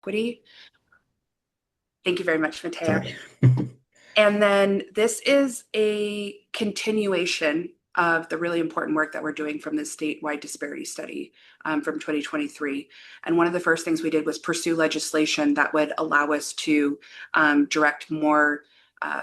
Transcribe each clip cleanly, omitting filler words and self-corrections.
equity. Thank you very much, Matea. Sorry. And then this is a continuation of the really important work that we're doing from the statewide disparity study from 2023. And one of the first things we did was pursue legislation that would allow us to direct more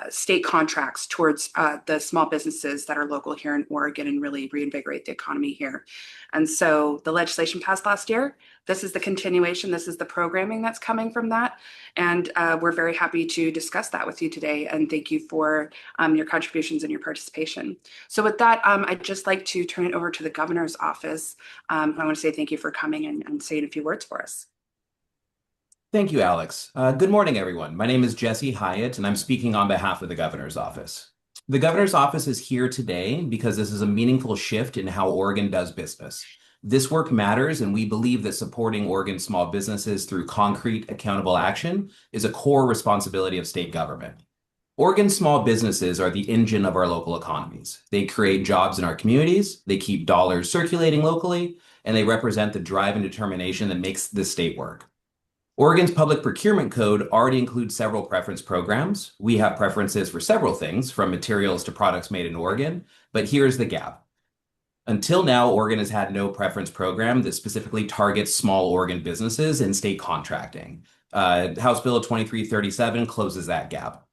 state contracts towards the small businesses that are local here in Oregon and really reinvigorate the economy here. And so the legislation passed last year. This is the continuation. This is the programming that's coming from that. And we're very happy to discuss that with you today. And thank you for your contributions and your participation. So with that, I'd just like to turn it over to the governor's office. I want to say thank you for coming and saying a few words for us. Thank you, Alex. Good morning, everyone. My name is Jesse Hyatt, and I'm speaking on behalf of the governor's office. The governor's office is here today because this is a meaningful shift in how Oregon does business. This work matters, and we believe that supporting Oregon small businesses through concrete, accountable action is a core responsibility of state government. Oregon small businesses are the engine of our local economies. They create jobs in our communities, they keep dollars circulating locally, and they represent the drive and determination that makes this state work. Oregon's public procurement code already includes several preference programs. We have preferences for several things, from materials to products made in Oregon, but here's the gap. Until now, Oregon has had no preference program that specifically targets small Oregon businesses in state contracting. House Bill 2337 closes that gap.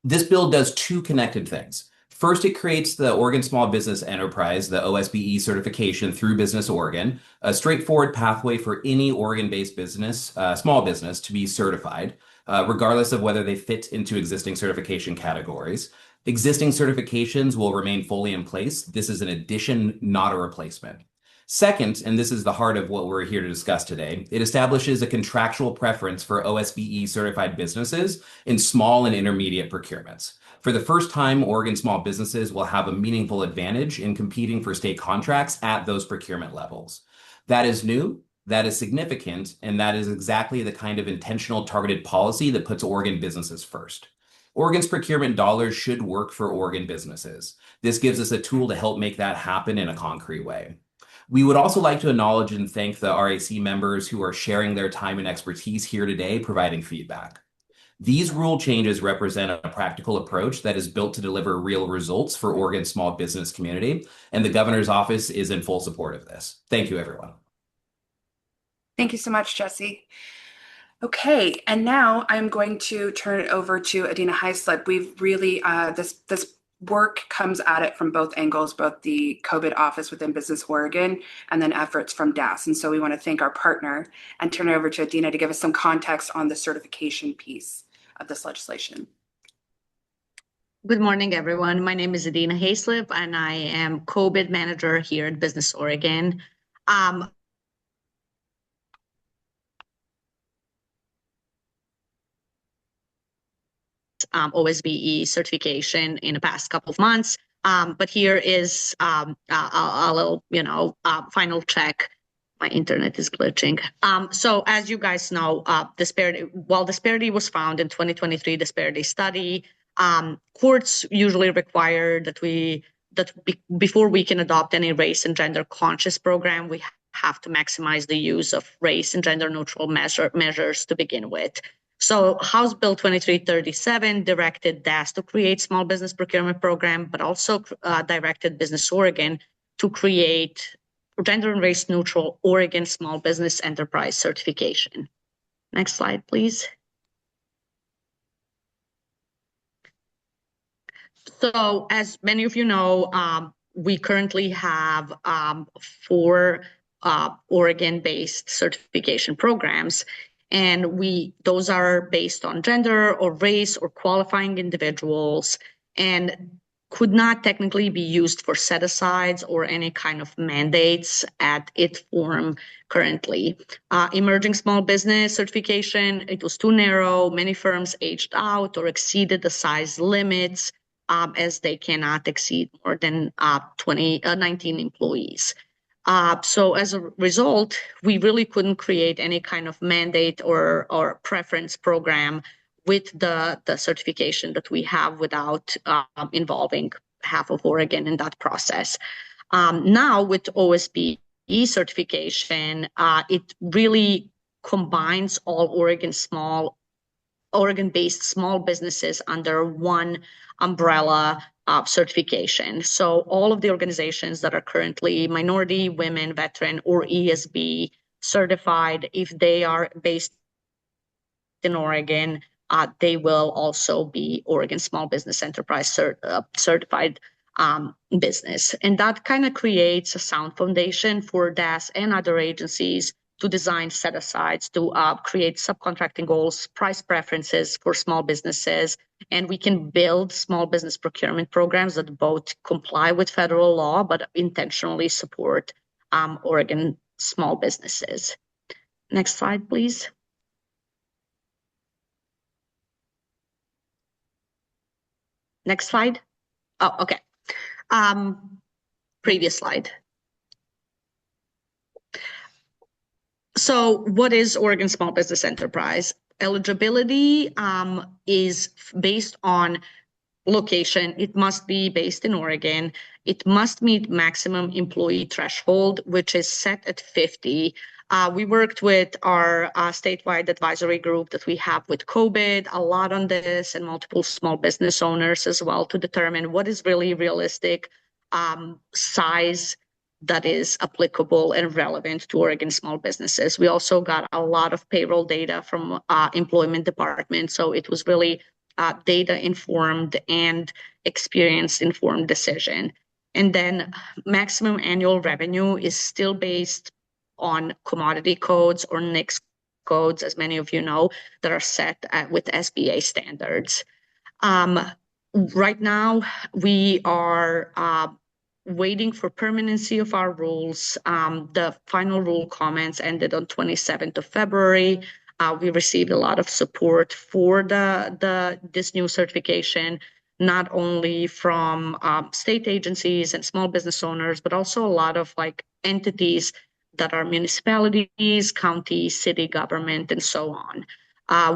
This bill does two connected things. First, it creates the Oregon Small Business Enterprise, the OSBE certification through Business Oregon, a straightforward pathway for any Oregon-based business, small business, to be certified, regardless of whether they fit into existing certification categories. Existing certifications will remain fully in place. This is an addition, not a replacement. Second, and this is the heart of what we're here to discuss today, it establishes a contractual preference for OSBE certified businesses in small and intermediate procurements. For the first time, Oregon small businesses will have a meaningful advantage in competing for state contracts at those procurement levels. That is new, that is significant, and that is exactly the kind of intentional targeted policy that puts Oregon businesses first. Oregon's procurement dollars should work for Oregon businesses. This gives us a tool to help make that happen in a concrete way. We would also like to acknowledge and thank the RAC members who are sharing their time and expertise here today, providing feedback. These rule changes represent a practical approach that is built to deliver real results for Oregon's small business community, and the governor's office is in full support of this. Thank you, everyone. Thank you so much, Jesse. Okay, and now I'm going to turn it over to Adina Heislip. We've really, this work comes at it from both angles, both the COVID office within Business Oregon and then efforts from DAS. And so we want to thank our partner and turn it over to Adina to give us some context on the certification piece of this legislation. Good morning, everyone. My name is Adina Heislip, and I am COVID manager here at Business Oregon. OSBE certification in the past couple of months. But here is a little, final check. My internet is glitching. So as you guys know, disparity was found in 2023 disparity study. Courts usually require that before we can adopt any race and gender conscious program, we have to maximize the use of race and gender neutral measures to begin with. So House Bill 2337 directed DAS to create small business procurement program, but also directed Business Oregon to create gender and race neutral Oregon small business enterprise certification. Next slide, please. So as many of you know, we currently have 4 Oregon-based certification programs. And those are based on gender or race or qualifying individuals and could not technically be used for set-asides or any kind of mandates at its form currently. Emerging small business certification, it was too narrow. Many firms aged out or exceeded the size limits as they cannot exceed more than 19 employees. So as a result, we really couldn't create any kind of mandate or preference program with the certification that we have without involving half of Oregon in that process. Now with OSB certification, it really combines all Oregon-based small businesses under one umbrella certification. So all of the organizations that are currently minority, women, veteran, or ESB certified, if they are based in Oregon, they will also be Oregon Small Business Enterprise certified business. And that kind of creates a sound foundation for DAS and other agencies to design set-asides, to create subcontracting goals, price preferences for small businesses, and we can build small business procurement programs that both comply with federal law but intentionally support Oregon small businesses. Next slide, please. Next slide. Oh, okay. Previous slide. So what is Oregon Small Business Enterprise? Eligibility is based on location. It must be based in Oregon. It must meet maximum employee threshold, which is set at 50. We worked with our statewide advisory group that we have with COVID a lot on this, and multiple small business owners as well, to determine what is really realistic size that is applicable and relevant to Oregon small businesses. We also got a lot of payroll data from employment department, so it was really data informed and experience informed decision. And then maximum annual revenue is still based on commodity codes or NICS codes, as many of you know, that are set with SBA standards. Right now, we are waiting for permanency of our rules. The final rule comments ended on 27th of February. We received a lot of support for this new certification, not only from state agencies and small business owners, but also a lot of entities that are municipalities, county, city government, and so on.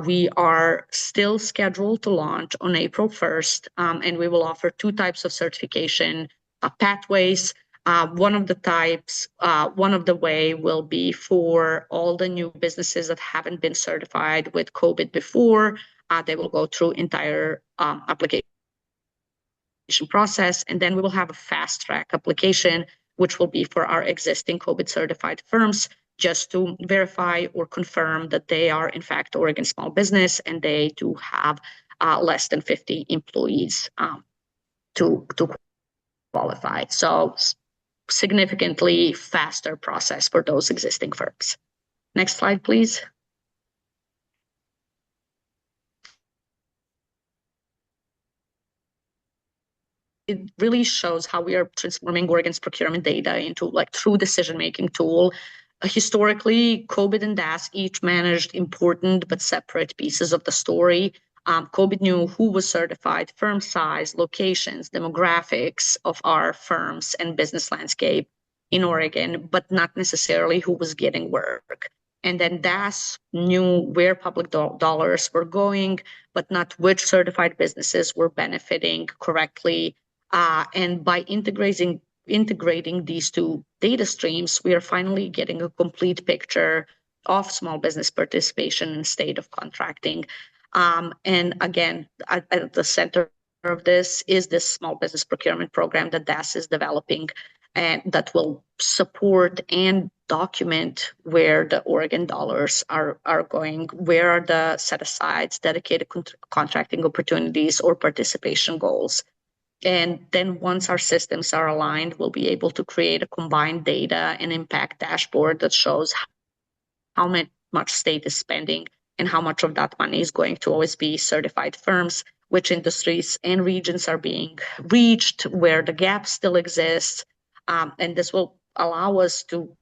We are still scheduled to launch on April 1st, and we will offer two types of certification pathways. One of the way will be for all the new businesses that haven't been certified with COVID before. They will go through entire application process, and then we will have a fast track application, which will be for our existing COVID certified firms, just to verify or confirm that they are in fact Oregon small business and they do have less than 50 employees to qualify. So significantly faster process for those existing firms. Next slide, please. It really shows how we are transforming Oregon's procurement data into true decision-making tool. Historically, COVID and DAS each managed important but separate pieces of the story. COVID knew who was certified, firm size, locations, demographics of our firms and business landscape in Oregon, but not necessarily who was getting work. And then DAS knew where public dollars were going, but not which certified businesses were benefiting correctly. And by integrating these two data streams, we are finally getting a complete picture of small business participation in state of contracting. And again, at the center of this is this small business procurement program that DAS is developing, and that will support and document where the Oregon dollars are going, where are the set-asides, dedicated contracting opportunities, or participation goals. And then once our systems are aligned, we'll be able to create a combined data and impact dashboard that shows how much state is spending and how much of that money is going to OSB certified firms, which industries and regions are being reached, where the gap still exists. And this will allow us to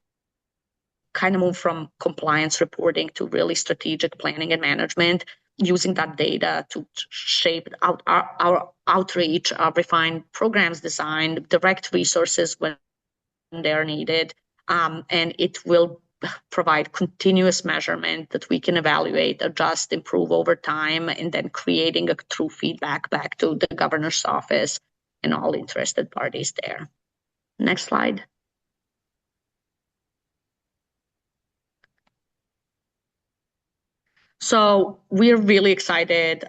kind of move from compliance reporting to really strategic planning and management, using that data to shape out our outreach, refine programs design, direct resources when they're needed, and it will provide continuous measurement that we can evaluate, adjust, improve over time, and then creating a true feedback back to the governor's office and all interested parties there. Next slide. So we're really excited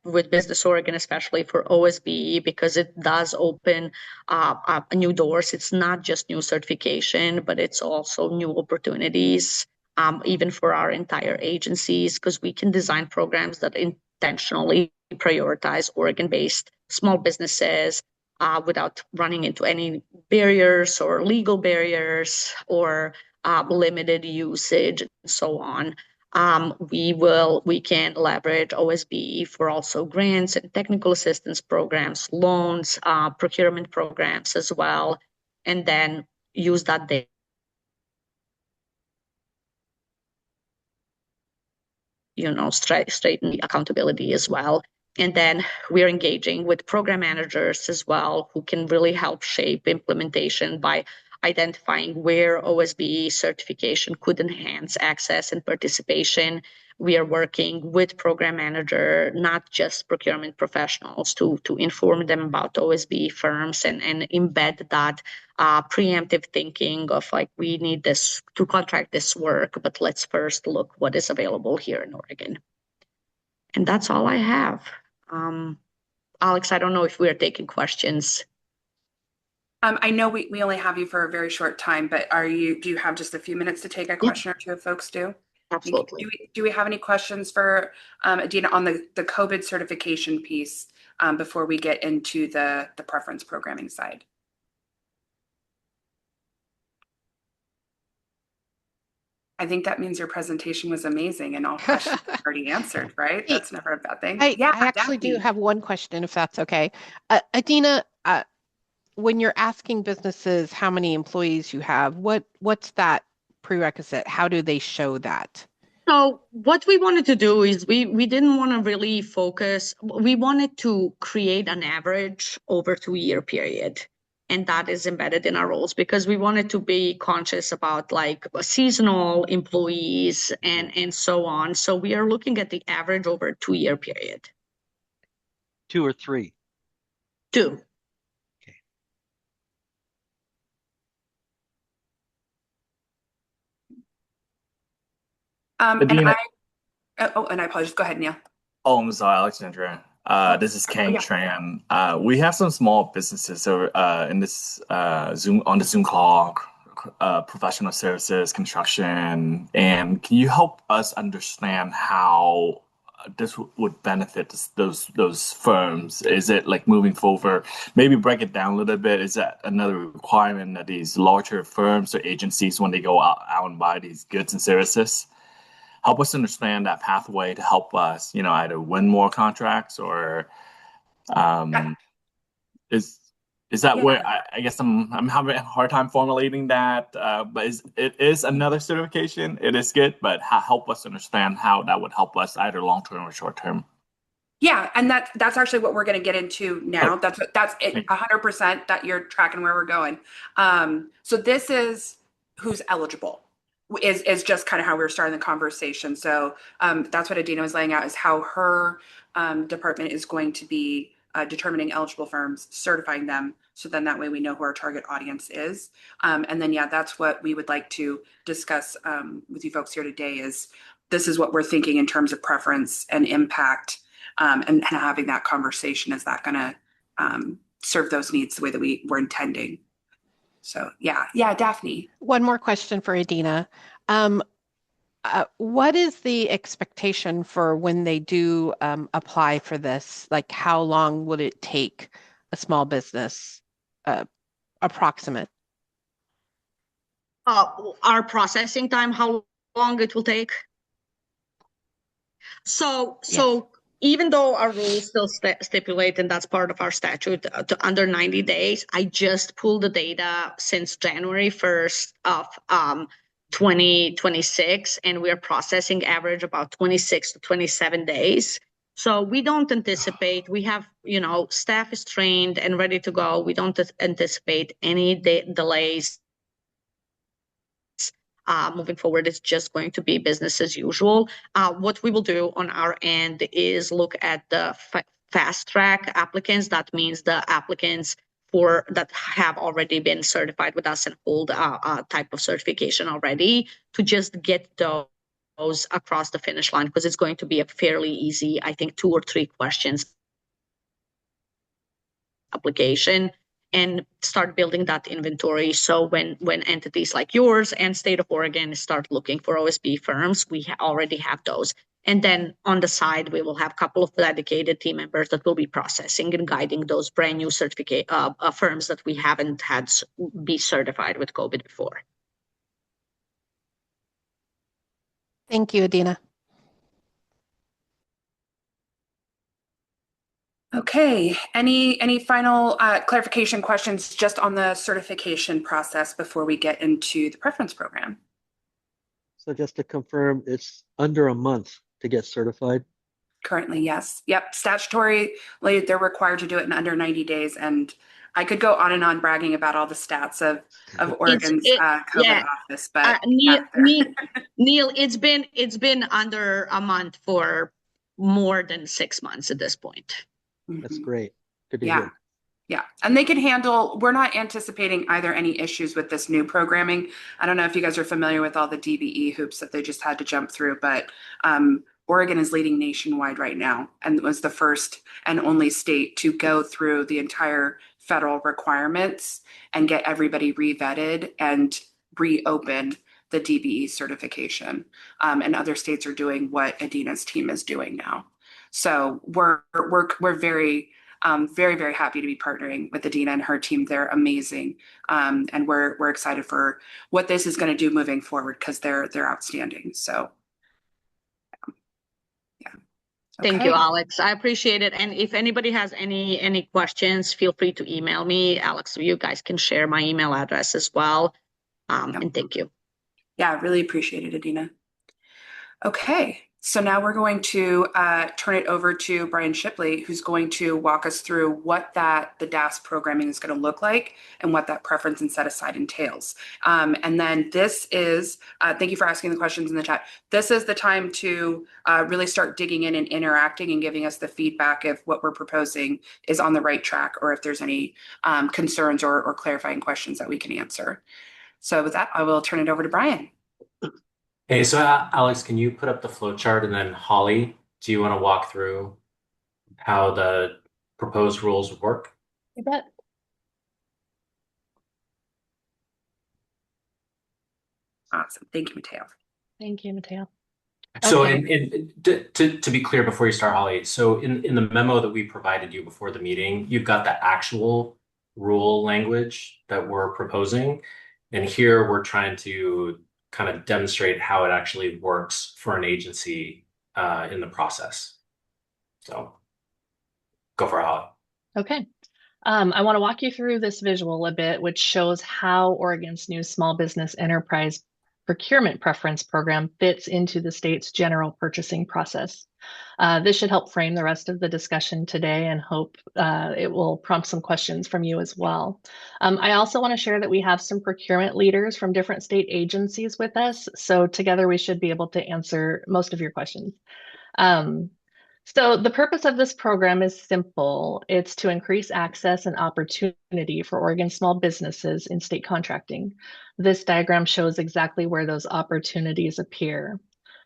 with Business Oregon, especially for OSBE, because it does open up new doors. It's not just new certification, but it's also new opportunities, even for our entire agencies, because we can design programs that intentionally prioritize Oregon-based small businesses without running into any barriers or legal barriers or limited usage and so on. We can leverage OSBE for also grants and technical assistance programs, loans, procurement programs as well, and then use that data, straighten the accountability as well. And then we're engaging with program managers as well, who can really help shape implementation by identifying where OSBE certification could enhance access and participation. We are working with program manager, not just procurement professionals, to inform them about OSBE firms and embed that preemptive thinking of like, we need this to contract this work, but let's first look what is available here in Oregon. And that's all I have. Alex, I don't know if we're taking questions. I know we only have you for a very short time, but do you have just a few minutes to take a question or two if folks do? Absolutely. Do we have any questions for Adina on the COVID certification piece before we get into the preference programming side? I think that means your presentation was amazing and all questions are already answered, right? That's never a bad thing. I Yeah, actually do have one question, if that's okay. Adina, when you're asking businesses how many employees you have, what's that prerequisite? How do they show that? So what we wanted to do is we didn't want to really focus. We wanted to create an average over 2-year period. And that is embedded in our roles because we wanted to be conscious about like seasonal employees and so on. So we are looking at the average over a 2-year period. 2 or 3? 2. Okay. And I apologize. Go ahead, Neil. Oh, I'm sorry, Alexandra. This is Kang yeah. Tran. We have some small businesses in this Zoom call, professional services, construction, and can you help us understand how this would benefit those firms? Is it like moving forward? Maybe break it down a little bit. Is that another requirement that these larger firms or agencies, when they go out and buy these goods and services, help us understand that pathway to help us, either win more contracts or is that where I guess I'm having a hard time formulating that, but it is another certification. It is good, but help us understand how that would help us either long term or short term. Yeah, and that's actually what we're going to get into now. That's it, 100% that you're tracking where we're going. So this is who's eligible. Is just kind of how we were starting the conversation. So that's what Adina was laying out, is how her department is going to be determining eligible firms, certifying them, so then that way we know who our target audience is. And then, that's what we would like to discuss with you folks here today. This is what we're thinking in terms of preference and impact, and having that conversation. Is that going to serve those needs the way that we were intending? So yeah, Daphne. One more question for Adina. What is the expectation for when they do apply for this? Like, how long would it take a small business, approximate? Our processing time, how long it will take? So even though our rules still stipulate, and that's part of our statute, to under 90 days, I just pulled the data since January 1st of 2026, and we're processing average about 26 to 27 days. So we don't anticipate, we have, staff is trained and ready to go. We don't anticipate any delays. Moving forward, it's just going to be business as usual. What we will do on our end is look at the fast track applicants. That means the applicants that have already been certified with us and hold a type of certification already, to just get those those across the finish line, because it's going to be a fairly easy, I think, 2 or 3 questions application, and start building that inventory. So when entities like yours and State of Oregon start looking for OSB firms, we already have those. And then on the side, we will have a couple of dedicated team members that will be processing and guiding those brand new certificate firms that we haven't had be certified with COVID before. Thank you, Adina. Okay, any final clarification questions just on the certification process before we get into the preference program? So just to confirm, it's under a month to get certified. Currently, yes. Yep, statutory, they're required to do it in under 90 days. And I could go on and on bragging about all the stats of Oregon's COVID office, but Neil, it's been under a month for more than 6 months at this point. That's great. Good to hear. Yeah, and they can handle, we're not anticipating either any issues with this new programming. I don't know if you guys are familiar with all the DBE hoops that they just had to jump through, but Oregon is leading nationwide right now and was the first and only state to go through the entire federal requirements and get everybody re-vetted and reopen the DBE certification. And other states are doing what Adina's team is doing now. So we're very, very happy to be partnering with Adina and her team. They're amazing. And we're excited for what this is going to do moving forward because they're outstanding. So yeah. Okay. Thank you, Alex. I appreciate it. And if anybody has any questions, feel free to email me. Alex, you guys can share my email address as well. And thank you. Yeah, I really appreciate it, Adina. Okay. So now we're going to turn it over to Brian Shipley, who's going to walk us through what the DAS programming is going to look like and what that preference and set aside entails. And then this is, thank you for asking the questions in the chat. This is the time to really start digging in and interacting and giving us the feedback if what we're proposing is on the right track or if there's any concerns or clarifying questions that we can answer. So with that, I will turn it over to Brian. Hey, so Alex, can you put up the flow chart, and then Holly, do you want to walk through how the proposed rules work? You bet. Awesome. Thank you, Mateo. Thank you, Mateo. So Okay. to be clear before you start, Holly, so in the memo that we provided you before the meeting, you've got the actual rule language that we're proposing. And here we're trying to kind of demonstrate how it actually works for an agency in the process. So go for it, Holly. Okay. I want to walk you through this visual a bit, which shows how Oregon's new small business enterprise procurement preference program fits into the state's general purchasing process. This should help frame the rest of the discussion today and hope it will prompt some questions from you as well. I also want to share that we have some procurement leaders from different state agencies with us. So together we should be able to answer most of your questions. So the purpose of this program is simple. It's to increase access and opportunity for Oregon small businesses in state contracting. This diagram shows exactly where those opportunities appear.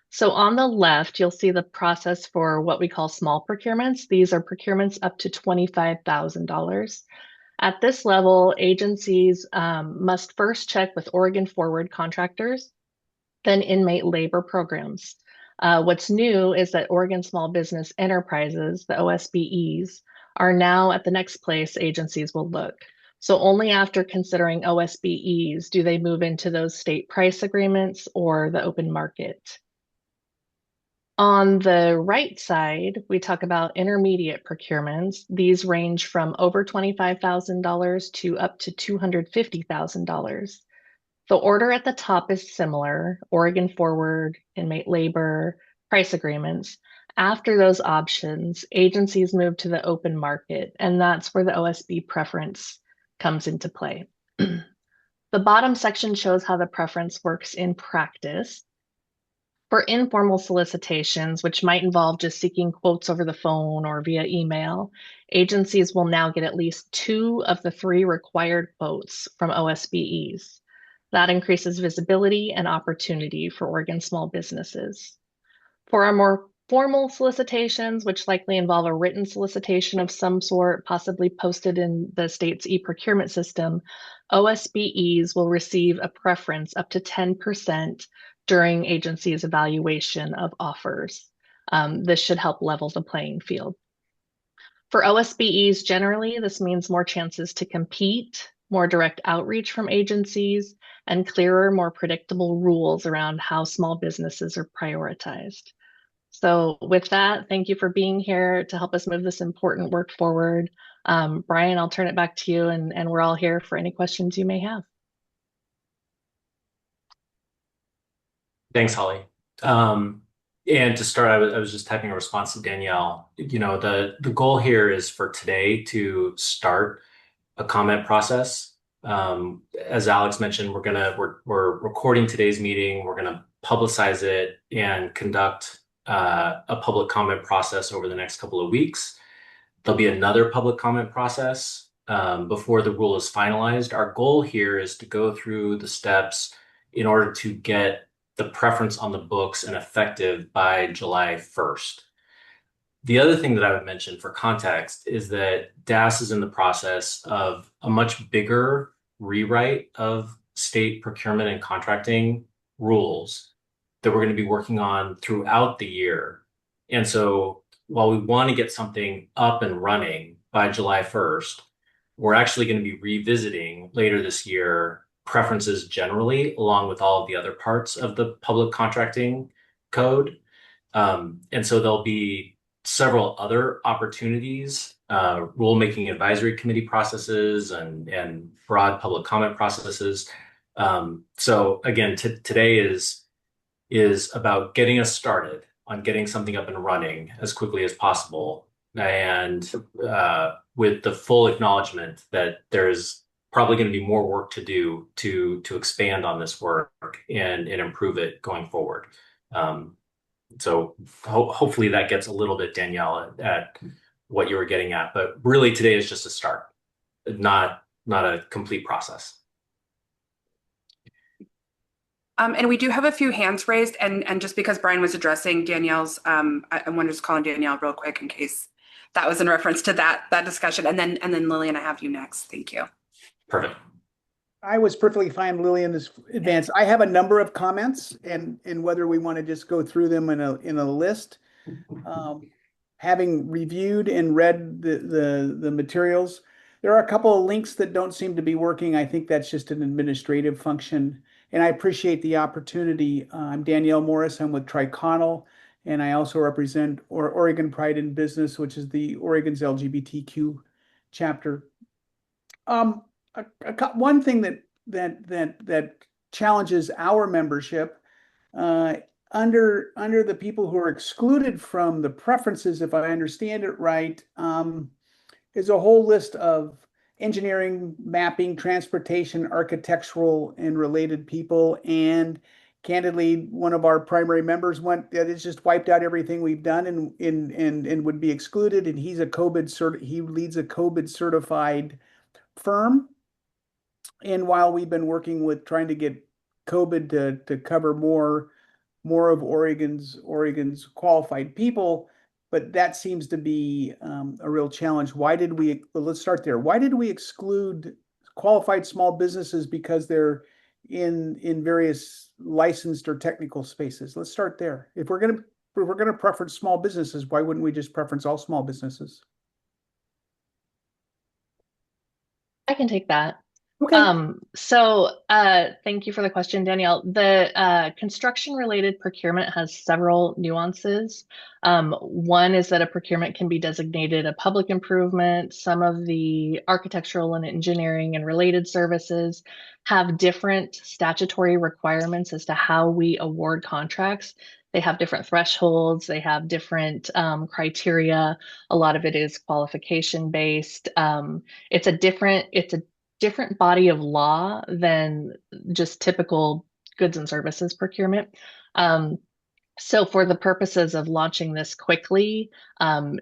So on the left, you'll see the process for what we call small procurements. These are procurements up to $25,000. At this level, agencies must first check with Oregon Forward contractors, then inmate labor programs. What's new is that Oregon Small Business Enterprises, the OSBEs, are now at the next place agencies will look. So only after considering OSBEs do they move into those state price agreements or the open market. On the right side, we talk about intermediate procurements. These range from over $25,000 to up to $250,000. The order at the top is similar: Oregon Forward, inmate labor, price agreements. After those options, agencies move to the open market, and that's where the OSB preference comes into play. The bottom section shows how the preference works in practice. For informal solicitations, which might involve just seeking quotes over the phone or via email, agencies will now get at least 2 of the 3 required quotes from OSBEs. That increases visibility and opportunity for Oregon small businesses. For our more formal solicitations, which likely involve a written solicitation of some sort, possibly posted in the state's e-procurement system, OSBEs will receive a preference up to 10% during agencies' evaluation of offers. This should help level the playing field. For OSBEs generally, this means more chances to compete, more direct outreach from agencies, and clearer, more predictable rules around how small businesses are prioritized. So with that, thank you for being here to help us move this important work forward. Brian, I'll turn it back to you, and we're all here for any questions you may have. Thanks, Holly. And to start, I was just typing a response to Danielle. You know, the goal here is for today to start a comment process. As Alex mentioned, we're recording today's meeting. We're gonna publicize it and conduct a public comment process over the next couple of weeks. There'll be another public comment process before the rule is finalized. Our goal here is to go through the steps in order to get the preference on the books and effective by July 1st. The other thing that I would mention for context is that DAS is in the process of a much bigger rewrite of state procurement and contracting rules that we're going to be working on throughout the year. And so while we want to get something up and running by July 1st, we're actually going to be revisiting later this year preferences generally, along with all of the other parts of the public contracting code. And so there'll be several other opportunities, rulemaking advisory committee processes and broad public comment processes. So again, today is about getting us started on getting something up and running as quickly as possible, and with the full acknowledgement that there's probably going to be more work to do to expand on this work and improve it going forward. So hopefully that gets a little bit, Danielle, at what you were getting at. But really today is just a start, not a complete process. And we do have a few hands raised, and just because Brian was addressing Danielle's, I wanted to just call on Danielle real quick in case that was in reference to that discussion. And then Lillian, I have you next. Thank you. Perfect. I was perfectly fine, Lillian, this advance. I have a number of comments, and whether we want to just go through them in a list. Having reviewed and read the materials, there are a couple of links that don't seem to be working. I think that's just an administrative function, and I appreciate the opportunity. I'm Danielle Morris. I'm with Triconnell, and I also represent Oregon Pride in Business, which is the Oregon's LGBTQ chapter. One thing that challenges our membership under the people who are excluded from the preferences, if I understand it right, is a whole list of engineering, mapping, transportation, architectural, and related people. And candidly, one of our primary members it's just wiped out everything we've done and would be excluded. And he leads a COBID certified firm. And while we've been working with trying to get COBID to cover more of Oregon's qualified people, but that seems to be a real challenge. Let's start there. Why did we exclude qualified small businesses because they're in various licensed or technical spaces? Let's start there. If we're gonna preference small businesses, why wouldn't we just preference all small businesses? I can take that. Okay. So thank you for the question, Danielle. The construction-related procurement has several nuances. One is that a procurement can be designated a public improvement. Some of the architectural and engineering and related services have different statutory requirements as to how we award contracts. They have different thresholds. They have different criteria. A lot of it is qualification-based. It's a different body of law than just typical goods and services procurement. So for the purposes of launching this quickly,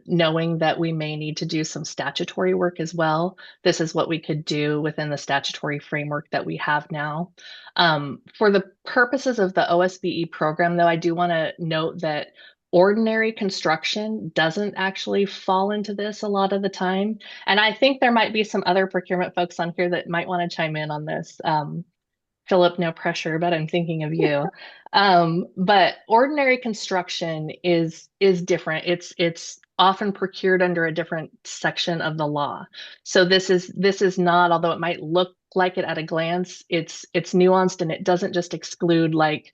knowing that we may need to do some statutory work as well, this is what we could do within the statutory framework that we have now. For the purposes of the OSBE program, though, I do want to note that ordinary construction doesn't actually fall into this a lot of the time. And I think there might be some other procurement folks on here that might want to chime in on this. Philip, no pressure, but I'm thinking of you. But ordinary construction is different. It's often procured under a different section of the law. So this is not, although it might look like it at a glance, it's nuanced, and it doesn't just exclude like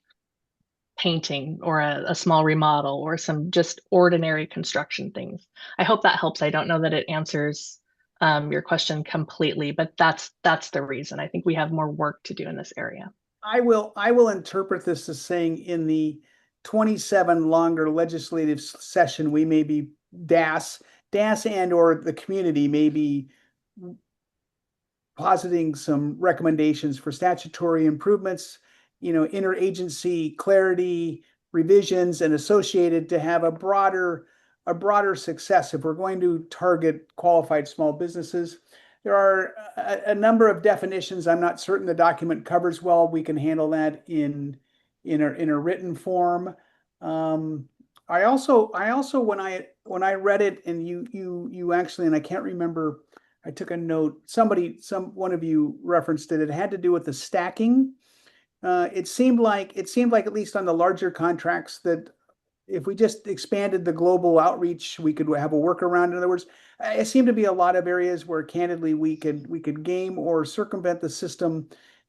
painting or a small remodel or some just ordinary construction things. I hope that helps. I don't know that it answers your question completely, but that's the reason. I think we have more work to do in this area. I will interpret this as saying in the 27 longer legislative session, we may be DAS and or the community may be positing some recommendations for statutory improvements, interagency clarity, revisions, and associated to have a broader success if we're going to target qualified small businesses. There are a number of definitions I'm not certain the document covers well. We can handle that in a written form. I also when I read it, and you actually, and I can't remember, I took a note. One of you referenced it. It had to do with the stacking. It seemed like at least on the larger contracts that if we just expanded the global outreach, we could have a workaround. In other words, it seemed to be a lot of areas where candidly we could game or circumvent the system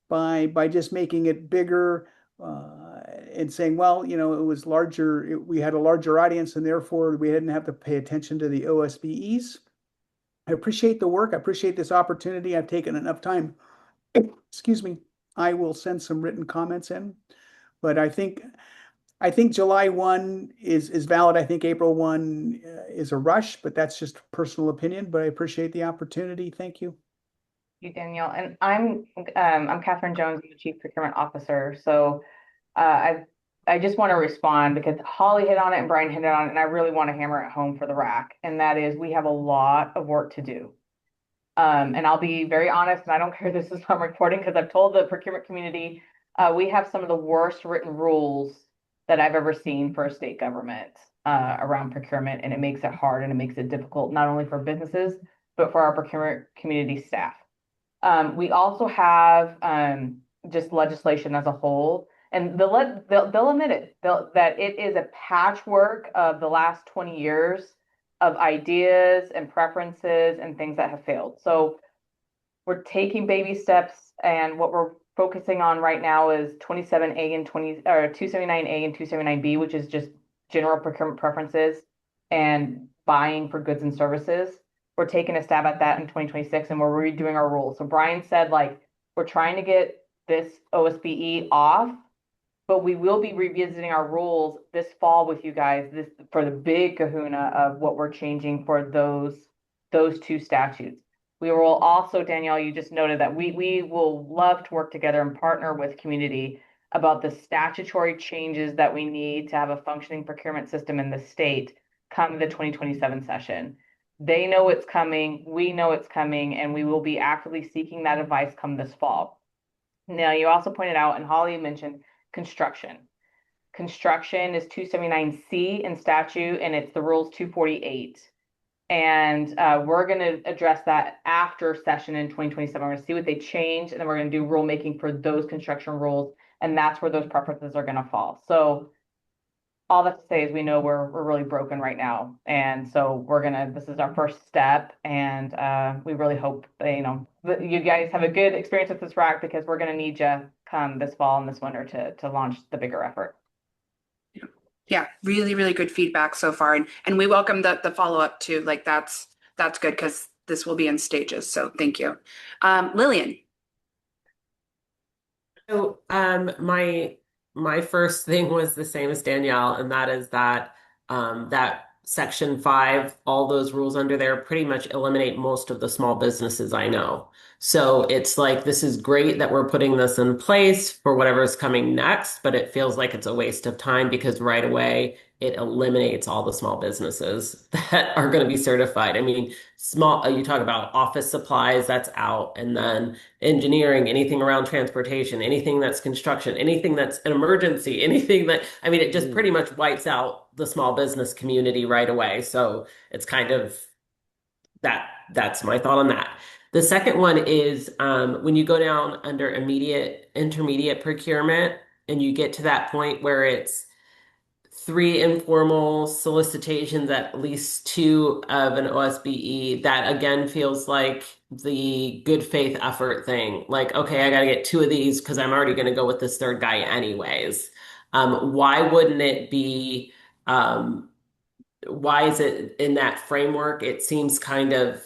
by just making it bigger and saying, well, it was larger. We had a larger audience, and therefore we didn't have to pay attention to the OSBEs. I appreciate the work. I appreciate this opportunity. I've taken enough time. Excuse me. I will send some written comments in, but I think July 1 is valid. I think April 1 is a rush, but that's just personal opinion. But I appreciate the opportunity. Thank you. You, Danielle. And I'm Catherine Jones, I'm the Chief Procurement Officer. So I just want to respond because Holly hit on it and Brian hit on it, and I really want to hammer it home for the RAC. And that is, we have a lot of work to do. And I'll be very honest, and I don't care if this is on recording because I've told the procurement community, we have some of the worst written rules that I've ever seen for a state government around procurement, and it makes it hard and it makes it difficult, not only for businesses, but for our procurement community staff. We also have just legislation as a whole, and they'll admit it, that it is a patchwork of the last 20 years of ideas and preferences and things that have failed. So we're taking baby steps, and what we're focusing on right now is 27A and 279A and 279B, which is just general procurement preferences and buying for goods and services. We're taking a stab at that in 2026, and we're redoing our rules. So Brian said, we're trying to get this OSBE off, but we will be revisiting our rules this fall with you guys for the big kahuna of what we're changing for those two statutes. We will also, Danielle, you just noted that we will love to work together and partner with community about the statutory changes that we need to have a functioning procurement system in the state come the 2027 session. They know it's coming, we know it's coming, and we will be actively seeking that advice come this fall. Now, you also pointed out, and Holly mentioned, construction. Construction is 279C in statute, and it's the rules 248. And we're going to address that after session in 2027. We're going to see what they change, and then we're going to do rulemaking for those construction rules, and that's where those preferences are going to fall. So all that to say is we know we're really broken right now. And so this is our first step, and we really hope that you guys have a good experience with this RAC, because we're going to need you come this fall and this winter to launch the bigger effort. Yeah, really, really good feedback so far. And we welcome the follow-up too. That's good, because this will be in stages. So thank you. Lillian. So my first thing was the same as Danielle, and that is that Section 5, all those rules under there pretty much eliminate most of the small businesses I know. So it's like, this is great that we're putting this in place for whatever is coming next, but it feels like it's a waste of time because right away it eliminates all the small businesses that are going to be certified. I mean, you talk about office supplies, that's out. And then engineering, anything around transportation, anything that's construction, anything that's an emergency, anything that, I mean, it just pretty much wipes out the small business community right away. So it's kind of that's my thought on that. The second one is when you go down under intermediate procurement, and you get to that point where it's 3 informal solicitations, at least 2 of an OSBE, that again feels like the good faith effort thing. Like, okay, I got to get 2 of these because I'm already going to go with this third guy anyways. Why wouldn't it be? Why is it in that framework? It seems kind of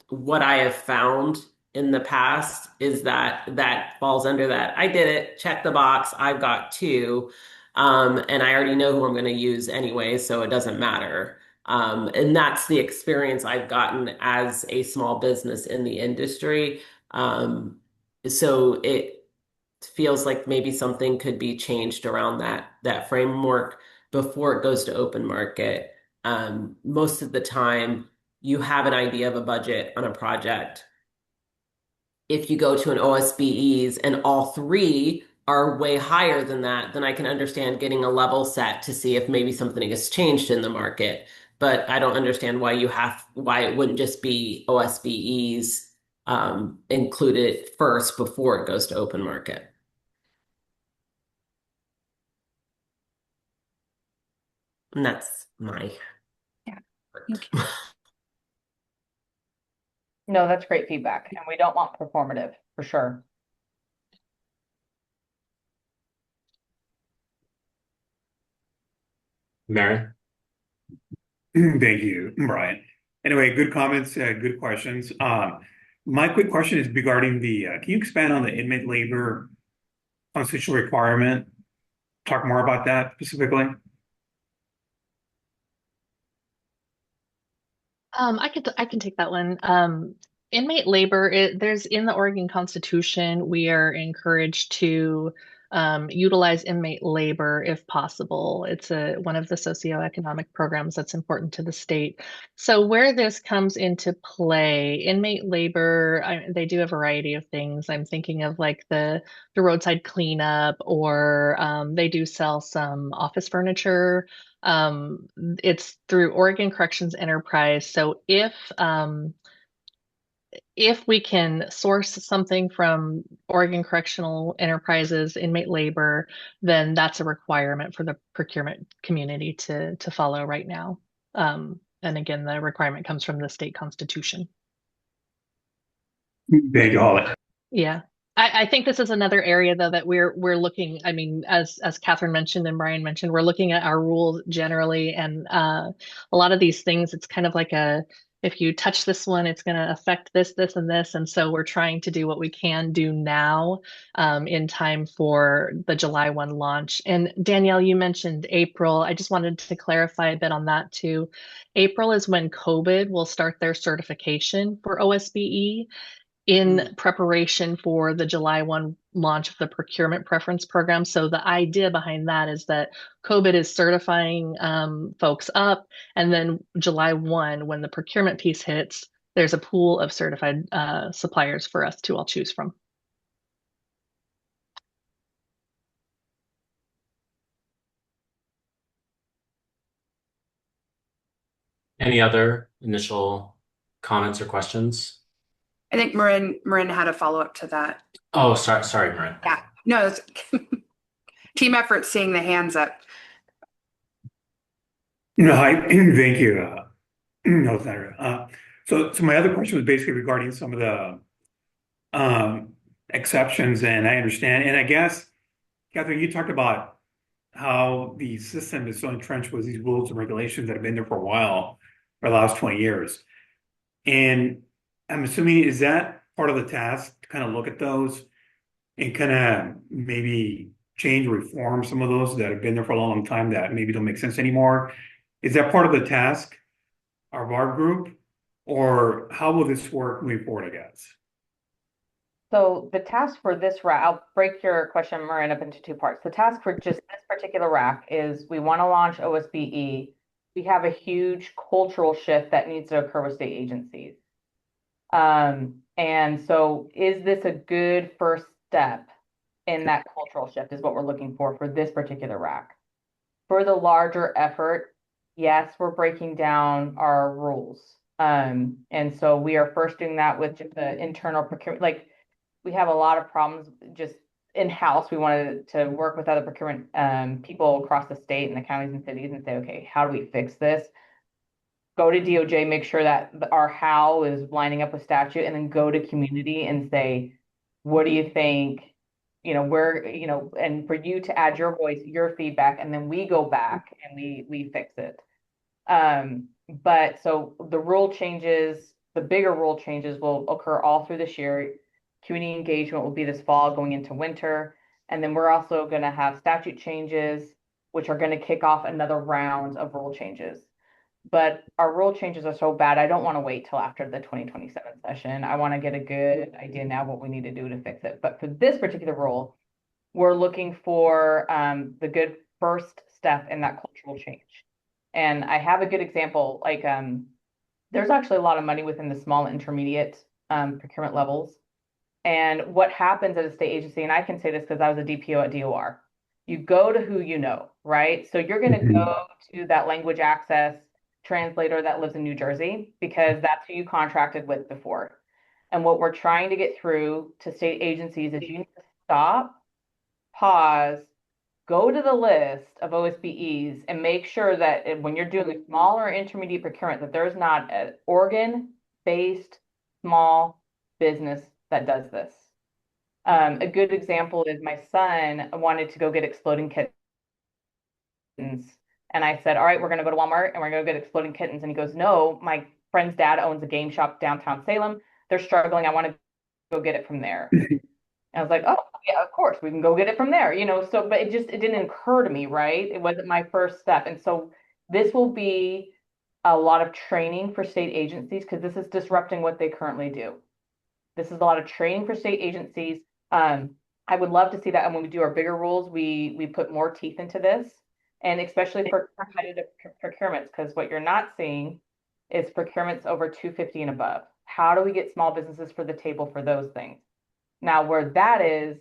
what I have found in the past is that falls under that. I did it, check the box, I've got 2, and I already know who I'm going to use anyway, so it doesn't matter. And that's the experience I've gotten as a small business in the industry. So it feels like maybe something could be changed around that framework before it goes to open market. Most of the time, you have an idea of a budget on a project. If you go to an OSBEs and all 3 are way higher than that, then I can understand getting a level set to see if maybe something has changed in the market. But I don't understand why it wouldn't just be OSBEs included first before it goes to open market. And that's my. Yeah. No, that's great feedback, and we don't want performative for sure. Mary? Thank you, Brian. Anyway, good comments, good questions. My quick question is regarding can you expand on the inmate labor constitutional requirement? Talk more about that specifically. I can take that one. Inmate labor, there's in the Oregon Constitution, we are encouraged to utilize inmate labor if possible. It's one of the socioeconomic programs that's important to the state. So where this comes into play, inmate labor, they do a variety of things. I'm thinking of like the roadside cleanup, or they do sell some office furniture. It's through Oregon Corrections Enterprise. So if we can source something from Oregon Correctional Enterprises inmate labor, then that's a requirement for the procurement community to follow right now. And again, the requirement comes from the state constitution. Thank you, Holly. Yeah. I think this is another area though that we're looking, I mean, as Catherine mentioned and Brian mentioned, we're looking at our rules generally, and a lot of these things, it's kind of like if you touch this one, it's going to affect this, this, and this. And so we're trying to do what we can do now in time for the July 1 launch. And Danielle, you mentioned April. I just wanted to clarify a bit on that too. April is when COVID will start their certification for OSBE in preparation for the July 1 launch of the procurement preference program. So the idea behind that is that COVID is certifying folks up, and then July 1, when the procurement piece hits, there's a pool of certified suppliers for us to all choose from. Any other initial comments or questions? I think Marin had a follow-up to that. Oh, sorry, Marin. Yeah, no, it's team effort, seeing the hands up. No, thank you. No, Sandra. So my other question was basically regarding some of the exceptions, and I understand. And I guess, Catherine, you talked about how the system is so entrenched with these rules and regulations that have been there for a while, for the last 20 years. And I'm assuming, is that part of the task to kind of look at those and kind of maybe change or reform some of those that have been there for a long time that maybe don't make sense anymore? Is that part of the task of our group? Or how will this work moving forward, I guess? So the task for this rack, I'll break your question, Marin, up into two parts. The task for just this particular rack is we want to launch OSBE. We have a huge cultural shift that needs to occur with state agencies. And so is this a good first step in that cultural shift is what we're looking for this particular rack. For the larger effort, yes, we're breaking down our rules. And so we are first doing that with just the internal procurement. Like we have a lot of problems just in-house. We wanted to work with other procurement people across the state and the counties and cities and say, okay, how do we fix this? Go to DOJ, make sure that our how is lining up with statute, and then go to community and say, what do you think? Where, and for you to add your voice, your feedback, and then we go back and we fix it. But so the rule changes, the bigger rule changes will occur all through this year. Community engagement will be this fall going into winter. And then we're also going to have statute changes, which are going to kick off another round of rule changes. But our rule changes are so bad, I don't want to wait till after the 2027 session. I want to get a good idea now what we need to do to fix it. But for this particular rule, we're looking for the good first step in that cultural change. And I have a good example, like there's actually a lot of money within the small and intermediate procurement levels. And what happens at a state agency, and I can say this because I was a DPO at DOR, you go to who you know, right? So you're going to go to that language access translator that lives in New Jersey because that's who you contracted with before. And what we're trying to get through to state agencies is you need to stop, pause, go to the list of OSBEs and make sure that when you're doing small or intermediate procurement, that there's not an Oregon-based small business that does this. A good example is my son wanted to go get exploding kittens. And I said, all right, we're going to go to Walmart and we're going to go get exploding kittens. And he goes, no, my friend's dad owns a game shop downtown Salem. They're struggling. I want to go get it from there. And I was like, oh, yeah, of course, we can go get it from there, so, but it didn't occur to me, right? It wasn't my first step. And so this will be a lot of training for state agencies because this is disrupting what they currently do. This is a lot of training for state agencies. I would love to see that. And when we do our bigger rules, we put more teeth into this. And especially for competitive procurements, because what you're not seeing is procurements over 250 and above. How do we get small businesses for the table for those things? Now, where that is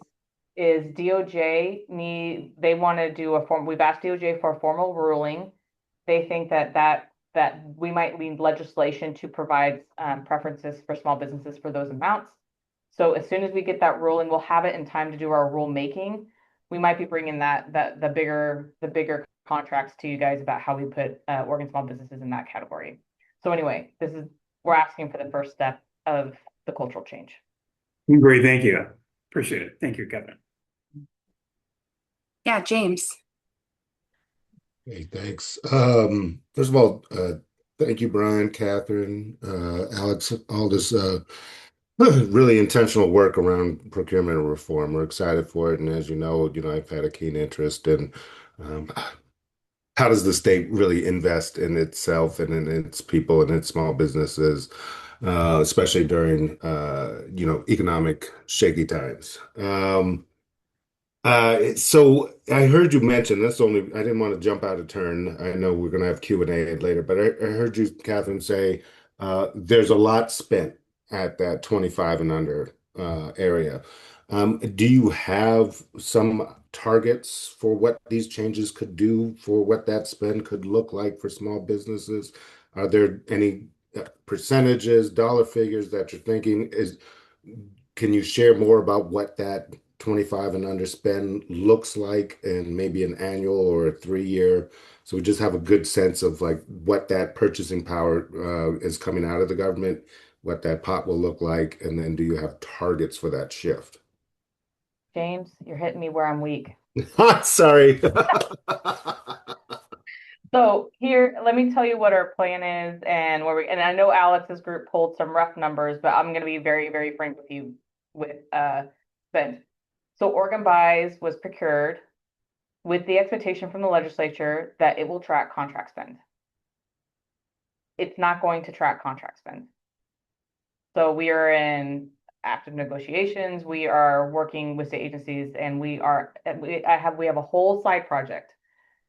DOJ they want to do we've asked DOJ for a formal ruling. They think that we might need legislation to provide preferences for small businesses for those amounts. So as soon as we get that ruling, we'll have it in time to do our rule making. We might be bringing the bigger contracts to you guys about how we put Oregon small businesses in that category. So anyway, we're asking for the first step of the cultural change. Great, thank you. Appreciate it. Thank you, Kevin. Yeah, James. Hey, thanks. First of all, thank you, Brian, Catherine, Alex, all this really intentional work around procurement and reform. We're excited for it, and as you know, I've had a keen interest in how does the state really invest in itself and in its people and its small businesses, especially during economic shaky times. So I heard you mention I didn't want to jump out of turn. I know we're going to have Q&A later, but I heard you, Catherine, say there's a lot spent at that 25 and under area. Do you have some targets for what these changes could do, for what that spend could look like for small businesses? Are there any percentages, dollar figures that you're thinking? Can you share more about what that 25 and under spend looks like and maybe an annual or a 3-year, so we just have a good sense of like what that purchasing power is coming out of the government, what that pot will look like, and then do you have targets for that shift? James, you're hitting me where I'm weak. Sorry. So here, let me tell you what our plan is and and I know Alex's group pulled some rough numbers, but I'm going to be very, very frank with you with spend. So Oregon Buys was procured with the expectation from the legislature that it will track contract spend. it's not going to track contract spend. So we are in active negotiations. We are working with state agencies, and we have a whole side project.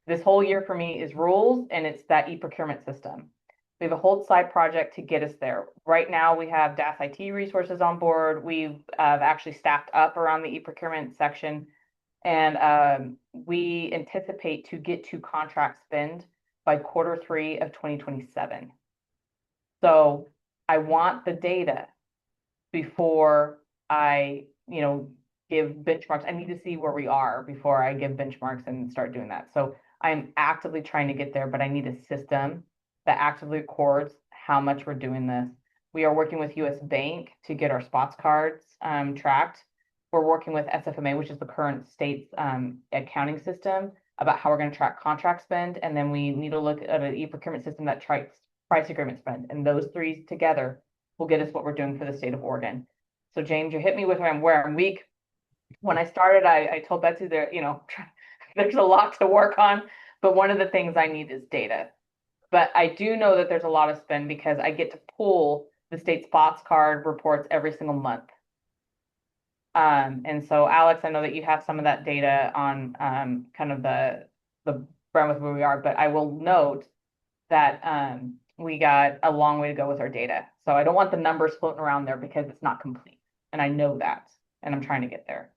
This whole year for me is rules, and it's that e-procurement system. We have a whole side project to get us there. Right now, we have DAS IT resources on board. We've actually staffed up around the e-procurement section, and we anticipate to get to contract spend by Q3 of 2027. So I want the data before I, give benchmarks. I need to see where we are before I give benchmarks and start doing that. So I'm actively trying to get there, but I need a system that actively records how much we're doing this. We are working with US Bank to get our spots cards tracked. We're working with SFMA, which is the current state's accounting system, about how we're going to track contract spend. And then we need to look at an e-procurement system that tracks price agreement spend. And those three together will get us what we're doing for the state of Oregon. So James, you hit me with where I'm weak. When I started, I told Betsy there, there's a lot to work on, but one of the things I need is data. But I do know that there's a lot of spend because I get to pull the state spots card reports every single month. And so Alex, I know that you have some of that data on kind of the ground with where we are, but I will note that we got a long way to go with our data. So I don't want the numbers floating around there because it's not complete. And I know that, and I'm trying to get there.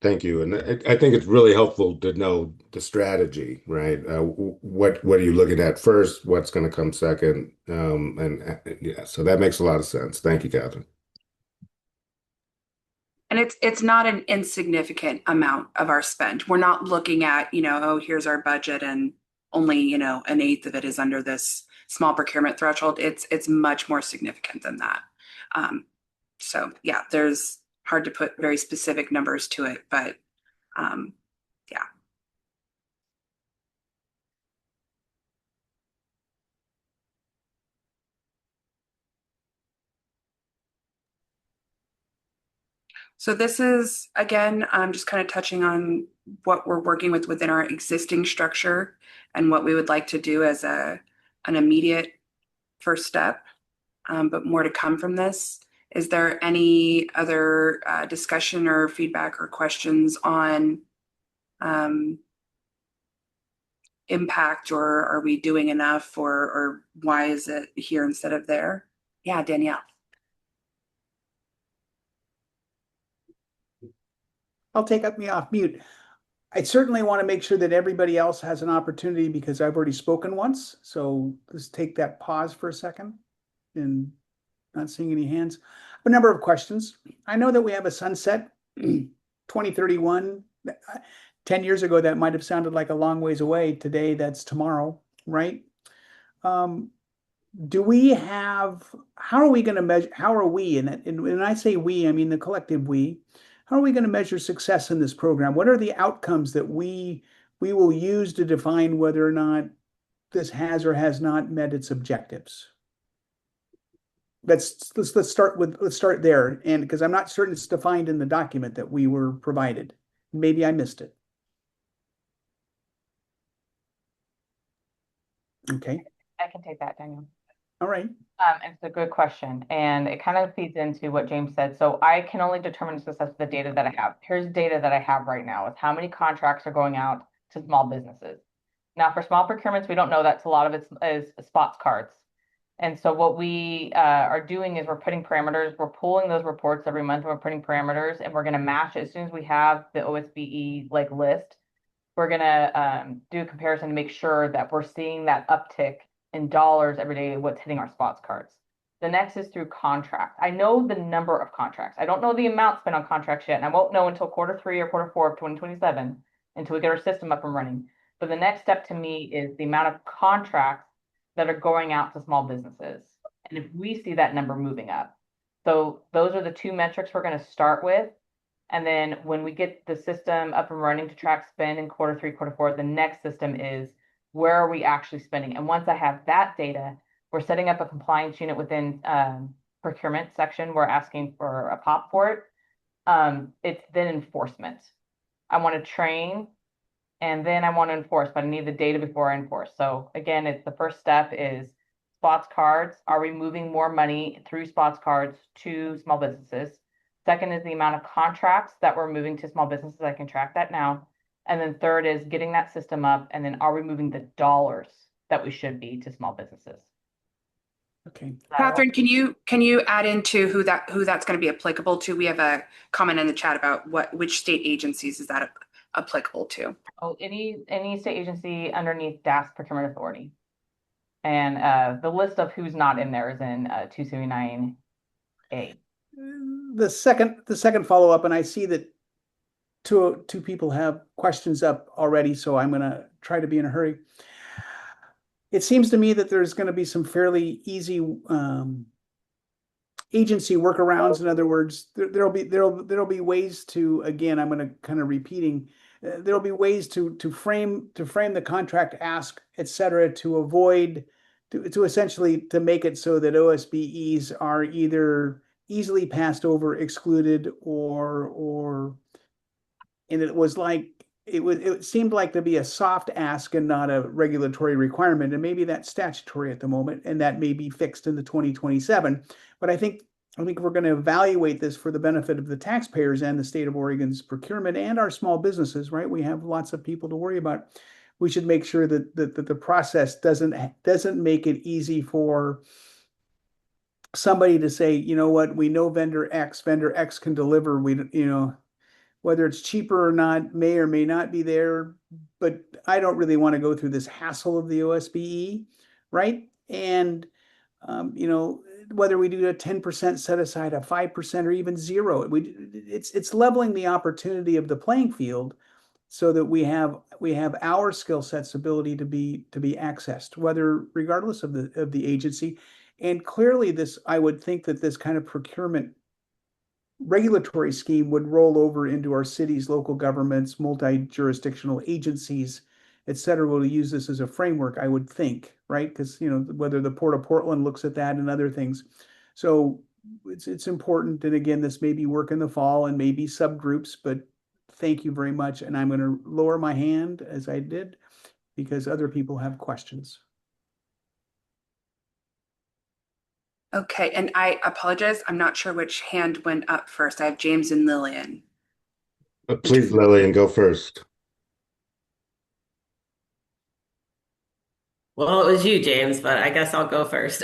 Thank you. And I think it's really helpful to know the strategy, right? What are you looking at first? What's going to come second? Yeah, so that makes a lot of sense. Thank you, Catherine. And it's not an insignificant amount of our spend. We're not looking at, oh, here's our budget and only, an 1/8 of it is under this small procurement threshold. It's much more significant than that. So yeah, there's hard to put very specific numbers to it, but yeah. So this is, again, just kind of touching on what we're working with within our existing structure and what we would like to do as an immediate first step, but more to come from this. Is there any other discussion or feedback or questions on impact, or are we doing enough, or why is it here instead of there? Yeah, Danielle. I'll take me off mute. I certainly want to make sure that everybody else has an opportunity because I've already spoken once. So let's take that pause for a second and not seeing any hands. A number of questions. I know that we have a sunset 2031. 10 years ago, that might have sounded like a long ways away. Today, that's tomorrow, right? Do we have, how are we going to measure, how are we, and when I say we, I mean the collective we, how are we going to measure success in this program? What are the outcomes that we will use to define whether or not this has or has not met its objectives? Let's start there, and because I'm not certain it's defined in the document that we were provided. Maybe I missed it. Okay. I can take that, Daniel. All right. It's a good question, and it kind of feeds into what James said. So I can only determine success with the data that I have. Here's data that I have right now is how many contracts are going out to small businesses. Now, for small procurements, we don't know that. A lot of it is spots cards. And so what we are doing is we're putting parameters. We're pulling those reports every month. And we're putting parameters, and we're going to match it as soon as we have the OSBE list. We're going to do a comparison to make sure that we're seeing that uptick in dollars every day, what's hitting our spots cards. The next is through contract. I know the number of contracts. I don't know the amount spent on contracts yet, and I won't know until Q3 or Q4 of 2027 until we get our system up and running. But the next step to me is the amount of contracts that are going out to small businesses. And if we see that number moving up. So those are the two metrics we're going to start with. And then when we get the system up and running to track spend in Q3, Q4, the next system is where are we actually spending? And once I have that data, we're setting up a compliance unit within procurement section. We're asking for a POP for it. It's then enforcement. I want to train and then I want to enforce, but I need the data before I enforce. So again, it's the first step is spots cards. Are we moving more money through spots cards to small businesses? Second is the amount of contracts that we're moving to small businesses. I can track that now. And then third is getting that system up. And then are we moving the dollars that we should be to small businesses? Okay. Catherine, can you add into who that's going to be applicable to? We have a comment in the chat about which state agencies is that applicable to? Oh, any state agency underneath DAS Procurement Authority. And the list of who's not in there is in 279A. The second follow-up, and I see that two people have questions up already, so I'm gonna try to be in a hurry. It seems to me that there's going to be some fairly easy agency workarounds. In other words, there'll be ways to, again, I'm going to kind of repeating, there'll be ways to frame the contract ask, et cetera, to avoid to essentially to make it so that OSBEs are either easily passed over, excluded, or and it seemed like to be a soft ask and not a regulatory requirement. And maybe that's statutory at the moment, and that may be fixed in the 2027. But I think we're going to evaluate this for the benefit of the taxpayers and the state of Oregon's procurement and our small businesses, right? We have lots of people to worry about. We should make sure that the process doesn't make it easy for somebody to say, you know what, we know vendor X can deliver. Whether it's cheaper or not may or may not be there, but I don't really want to go through this hassle of the OSBE, right? And whether we do a 10% set aside, a 5%, or even zero, it's leveling the opportunity of the playing field so that we have our skill sets ability to be accessed, whether regardless of the agency. And clearly, I would think that this kind of procurement regulatory scheme would roll over into our cities, local governments, multi-jurisdictional agencies, et cetera, will use this as a framework, I would think, right? Because, whether the Port of Portland looks at that and other things. So it's important. And again, this may be work in the fall and maybe subgroups, but thank you very much. And I'm going to lower my hand as I did because other people have questions. Okay, and I apologize. I'm not sure which hand went up first. I have James and Lillian. Please, Lillian, go first. Well, it was you, James, but I guess I'll go first.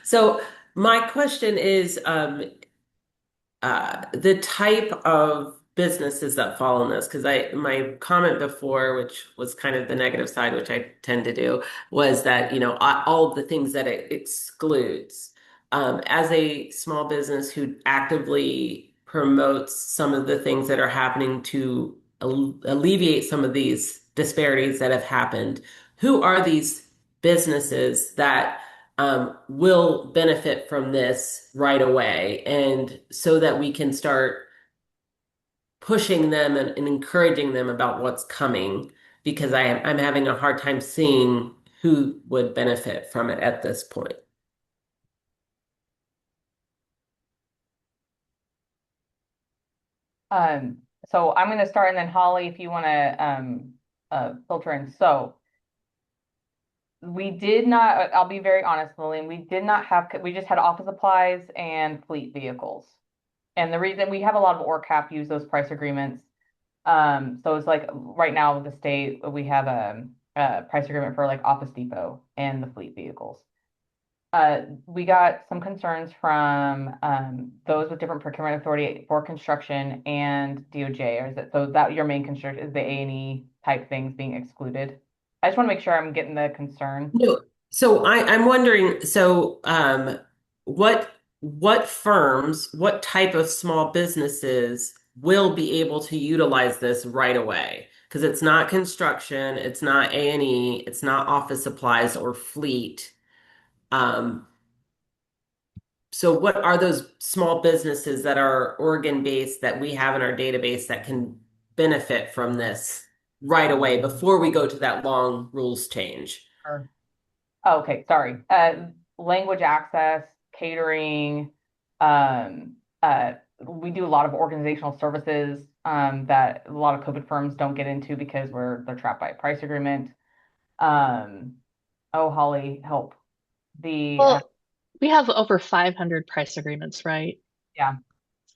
So my question is the type of businesses that fall in this, because my comment before, which was kind of the negative side, which I tend to do, was that all of the things that it excludes. As a small business who actively promotes some of the things that are happening to alleviate some of these disparities that have happened, who are these businesses that will benefit from this right away, and so that we can start pushing them and encouraging them about what's coming, because I'm having a hard time seeing who would benefit from it at this point. So I'm going to start, and then Holly, if you want to filter in. So we did not, I'll be very honest, Lillian, we just had office supplies and fleet vehicles. And the reason we have a lot of ORCAP use those price agreements. So it's like right now with the state, we have a price agreement for like Office Depot and the fleet vehicles. We got some concerns from those with different procurement authority for construction and DOJ, or is it so that your main concern is the A&E type things being excluded? I just want to make sure I'm getting the concern. No. So I'm wondering, what firms, what type of small businesses will be able to utilize this right away? Because it's not construction, it's not A&E, it's not office supplies or fleet. So what are those small businesses that are Oregon-based that we have in our database that can benefit from this right away before we go to that long rules change? Sure. Okay, sorry. Language access, catering. We do a lot of organizational services that a lot of COVID firms don't get into because they're trapped by a price agreement. Oh, Holly, help. the Well, we have over 500 price agreements, right? yeah.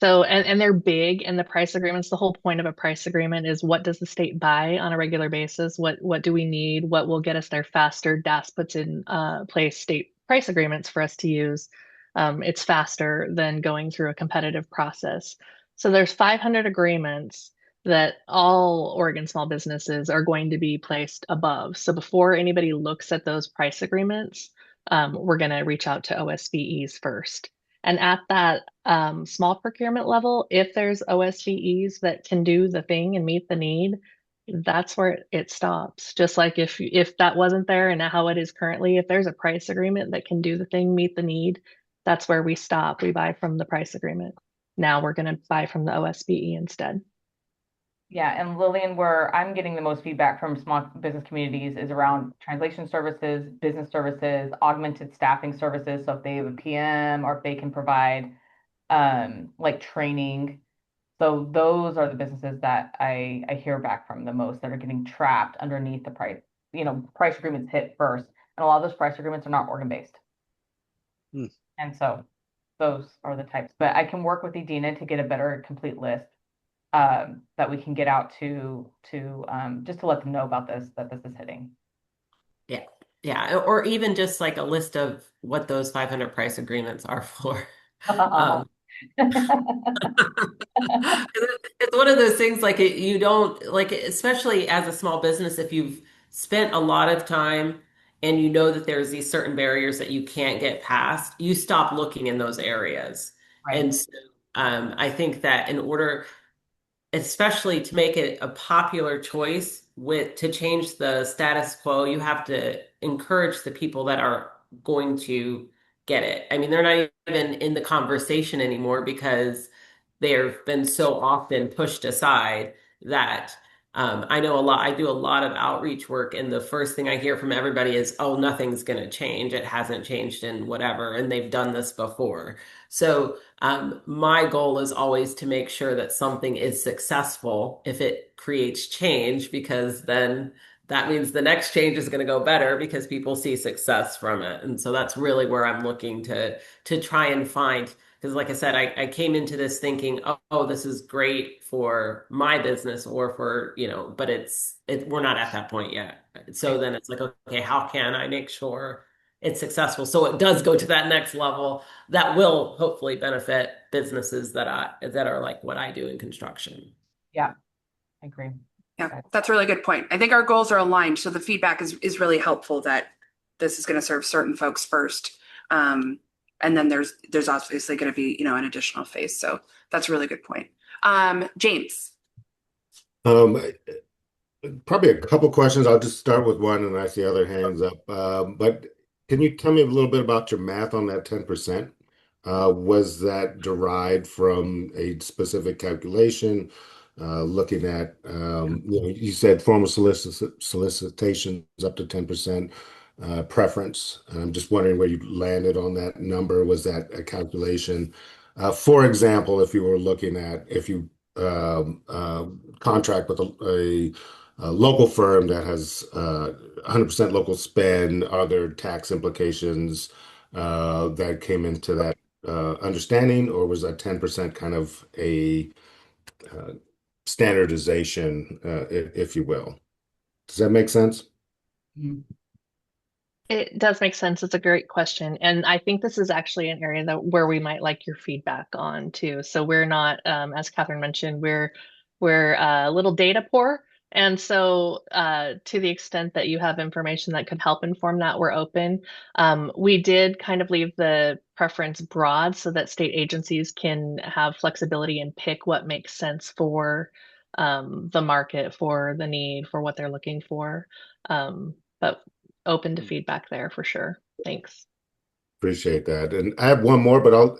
So, and they're big, and the price agreements, the whole point of a price agreement is what does the state buy on a regular basis? What do we need? What will get us there faster? DAS puts in place state price agreements for us to use. It's faster than going through a competitive process. So there's 500 agreements that all Oregon small businesses are going to be placed above. So before anybody looks at those price agreements, we're going to reach out to OSBEs first. And at that small procurement level, if there's OSBEs that can do the thing and meet the need, that's where it stops. Just like if that wasn't there and how it is currently, if there's a price agreement that can do the thing, meet the need, that's where we stop. We buy from the price agreement. Now we're going to buy from the OSBE instead. Yeah, and Lillian, where I'm getting the most feedback from small business communities is around translation services, business services, augmented staffing services. So if they have a PM or if they can provide like training. So those are the businesses that I hear back from the most that are getting trapped underneath the price, price agreements hit first. And a lot of those price agreements are not organ based. Hmm. And so those are the types. But I can work with Edina to get a better complete list that we can get out to just to let them know about this, that this is hitting. Yeah. Yeah. Or even just like a list of what those 500 price agreements are for. It's one of those things like you don't like, especially as a small business, if you've spent a lot of time and you know that there's these certain barriers that you can't get past, you stop looking in those areas. Right. And so I think that in order, especially to make it a popular choice to change the status quo, you have to encourage the people that are going to get it. I mean, they're not even in the conversation anymore because they've been so often pushed aside that I know a lot. I do a lot of outreach work, and the first thing I hear from everybody is, "Oh, nothing's going to change. It hasn't changed in whatever, and they've done this before." So my goal is always to make sure that something is successful if it creates change, because then that means the next change is going to go better because people see success from it. And so that's really where I'm looking to try and find, because like I said, I came into this thinking, oh, this is great for my business or for, but we're not at that point yet. So then it's like, okay, how can I make sure it's successful so it does go to that next level that will hopefully benefit businesses that are like what I do in construction. Yeah, I agree. Yeah, that's a really good point. I think our goals are aligned, so the feedback is really helpful that this is going to serve certain folks first. And then there's obviously going to be, an additional phase. So that's a really good point. James. Probably a couple questions. I'll just start with one and I see other hands up. But can you tell me a little bit about your math on that 10%? Was that derived from a specific calculation? Looking at, you said formal solicitations up to 10% preference. I'm just wondering where you landed on that number. Was that a calculation? For example, if you contract with a local firm that has 100% local spend, are there tax implications that came into that understanding, or was that 10% kind of a standardization, if you will? Does that make sense? It does make sense. It's a great question. And I think this is actually an area where we might like your feedback on too. So we're not, as Catherine mentioned, we're a little data poor. And so to the extent that you have information that could help inform that, we're open. We did kind of leave the preference broad so that state agencies can have flexibility and pick what makes sense for the market, for the need, for what they're looking for. But open to feedback there for sure. Thanks. Appreciate that. And I have one more, but I'll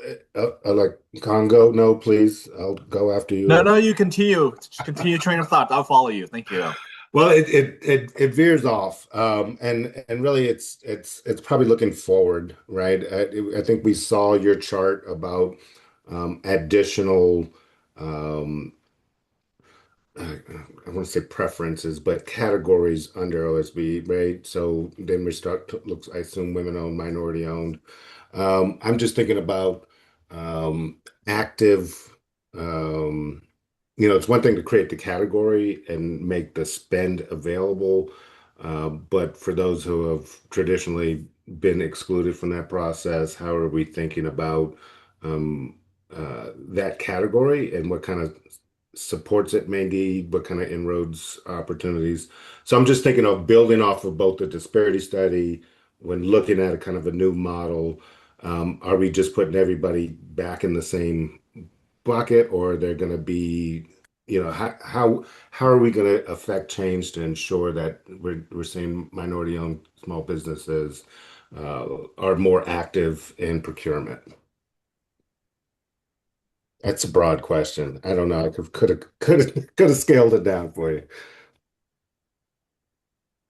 let Congo. No, please. I'll go after you. No, you continue. Continue train of thought. I'll follow you. Thank you. Well, it veers off, and really it's probably looking forward, right? I think we saw your chart about additional I want to say preferences, but categories under OSB, right? So then we start to look, I assume women owned, minority owned. I'm just thinking about active, um, it's one thing to create the category and make the spend available. But for those who have traditionally been excluded from that process, how are we thinking about that category and what kind of supports it may need, what kind of inroads opportunities? So I'm just thinking of building off of both the disparity study when looking at a kind of a new model. Are we just putting everybody back in the same bucket, or are there going to be, how are we going to affect change to ensure that we're seeing minority-owned small businesses are more active in procurement? That's a broad question. I don't know. I could have scaled it down for you.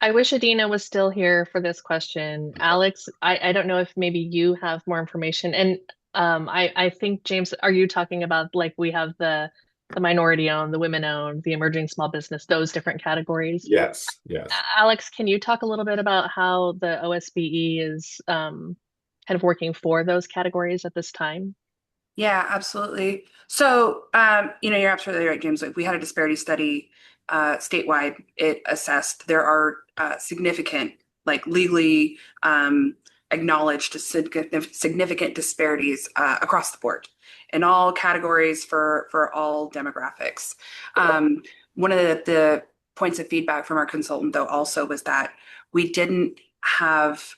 I wish Adina was still here for this question. Alex, I don't know if maybe you have more information. And I think, James, are you talking about like we have the minority owned, the women owned, the emerging small business, those different categories? Yes, yes. Alex, can you talk a little bit about how the OSBE is kind of working for those categories at this time? Yeah, absolutely. So, you're absolutely right, James. Like we had a disparity study statewide. It assessed there are significant, like legally acknowledged significant disparities across the board in all categories for all demographics. One of the points of feedback from our consultant, though, also was that we didn't have,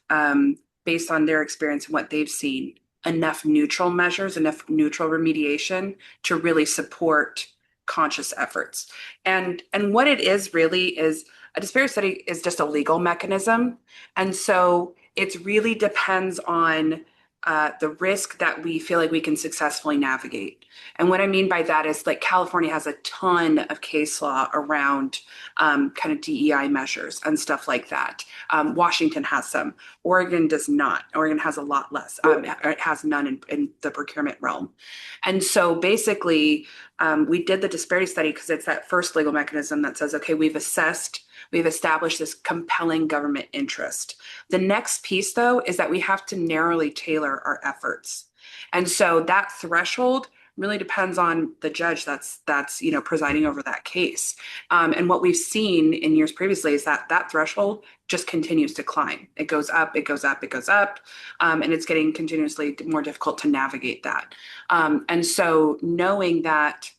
based on their experience and what they've seen, enough neutral measures, enough neutral remediation to really support conscious efforts. And what it is really is a disparity study is just a legal mechanism. And so it really depends on the risk that we feel like we can successfully navigate. And what I mean by that is like California has a ton of case law around kind of DEI measures and stuff like that. Washington has some. Oregon does not. Oregon has a lot less. It has none in the procurement realm. And so basically, we did the disparity study because it's that first legal mechanism that says, okay, we've established this compelling government interest. The next piece, though, is that we have to narrowly tailor our efforts. And so that threshold really depends on the judge that's presiding over that case. And what we've seen in years previously is that threshold just continues to climb. It goes up, it goes up, it goes up, and it's getting continuously more difficult to navigate that. And so knowing that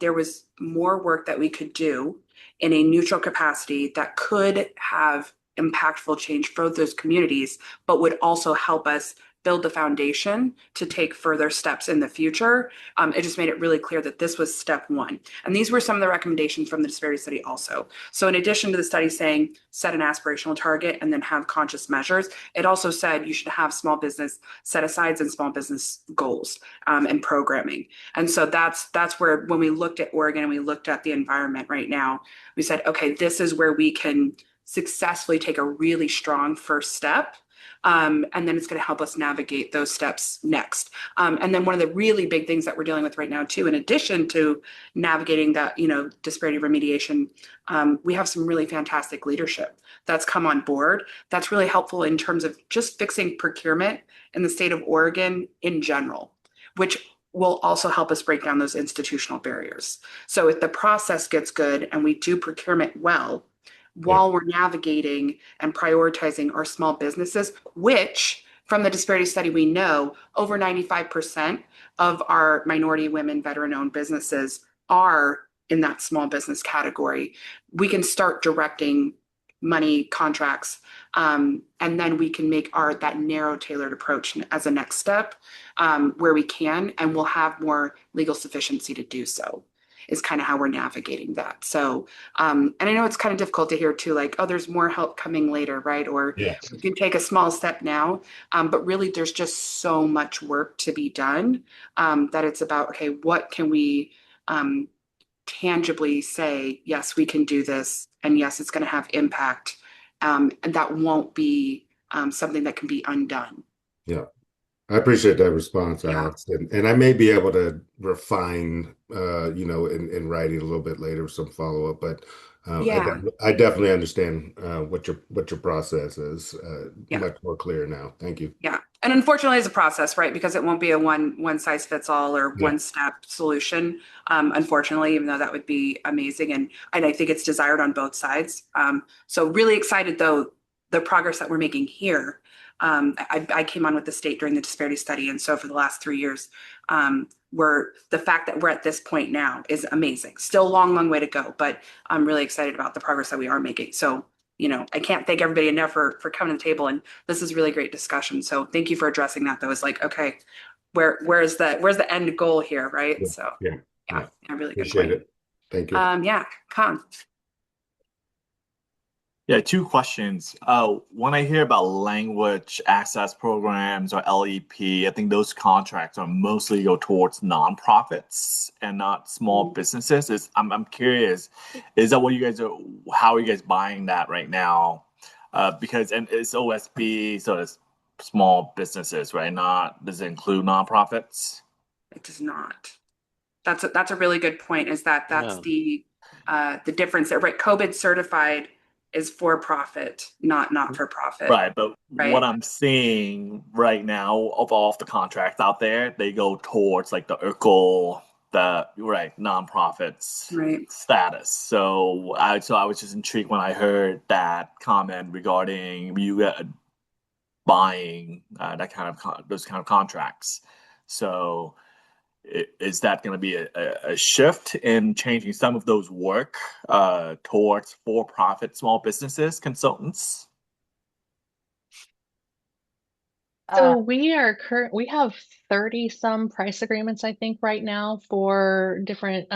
there was more work that we could do in a neutral capacity that could have impactful change for those communities, but would also help us build the foundation to take further steps in the future. It just made it really clear that this was step one. And these were some of the recommendations from the disparity study also. So in addition to the study saying set an aspirational target and then have conscious measures, it also said you should have small business set-asides and small business goals and programming. And so that's where when we looked at Oregon and we looked at the environment right now, we said, okay, this is where we can successfully take a really strong first step. And then it's going to help us navigate those steps next. And then one of the really big things that we're dealing with right now, too, in addition to navigating that, disparity remediation, we have some really fantastic leadership that's come on board. That's really helpful in terms of just fixing procurement in the state of Oregon in general, which will also help us break down those institutional barriers. So if the process gets good and we do procurement well, while we're navigating and prioritizing our small businesses, which from the disparity study, we know over 95% of our minority women veteran-owned businesses are in that small business category. We can start directing money contracts, and then we can make that narrow tailored approach as a next step where we can, and we'll have more legal sufficiency to do so. Is kind of how we're navigating that. So, and I know it's kind of difficult to hear too, like, oh, there's more help coming later, right? Or you can take a small step now, but really there's just so much work to be done that it's about, okay, what can we tangibly say, yes, we can do this, and yes, it's going to have impact, and that won't be something that can be undone. Yeah. I appreciate that response, Yeah. Alex, and I may be able to refine, in writing a little bit later some follow up, but Yeah. I definitely understand what your process is Yeah. much more clear now. Thank you. Yeah. And unfortunately, it's a process, right? Because it won't be a one size fits all or Yeah. one step solution. Unfortunately, even though that would be amazing, and I think it's desired on both sides. So really excited though the progress that we're making here. I came on with the state during the disparity study, and so for the last 3 years, the fact that we're at this point now is amazing. Still long way to go, but I'm really excited about the progress that we are making. So I can't thank everybody enough for coming to the table, and this is really great discussion. So thank you for addressing that. That was like, okay, where's the end goal here, right? Yeah. So Yeah. yeah, a really good Appreciate point. it. Thank you. Yeah, Con. Yeah, two questions. When I hear about language access programs or LEP, I think those contracts are mostly go towards nonprofits and not small businesses. I'm curious, is that what you guys are? How are you guys buying that right now? Because and it's OSB, so it's small businesses, right? Does it include nonprofits? It does not. That's a really good point. Is that's the difference there, right? COVID certified is for profit, not for profit. Right, but Right. what I'm seeing right now of all of the contracts out there, they go towards like the ERCL, the nonprofits Right. status. So I was just intrigued when I heard that comment regarding you buying those kind of contracts. So is that going to be a shift in changing some of those work towards for-profit small businesses consultants? So we have 30 some price agreements, I think, right now for different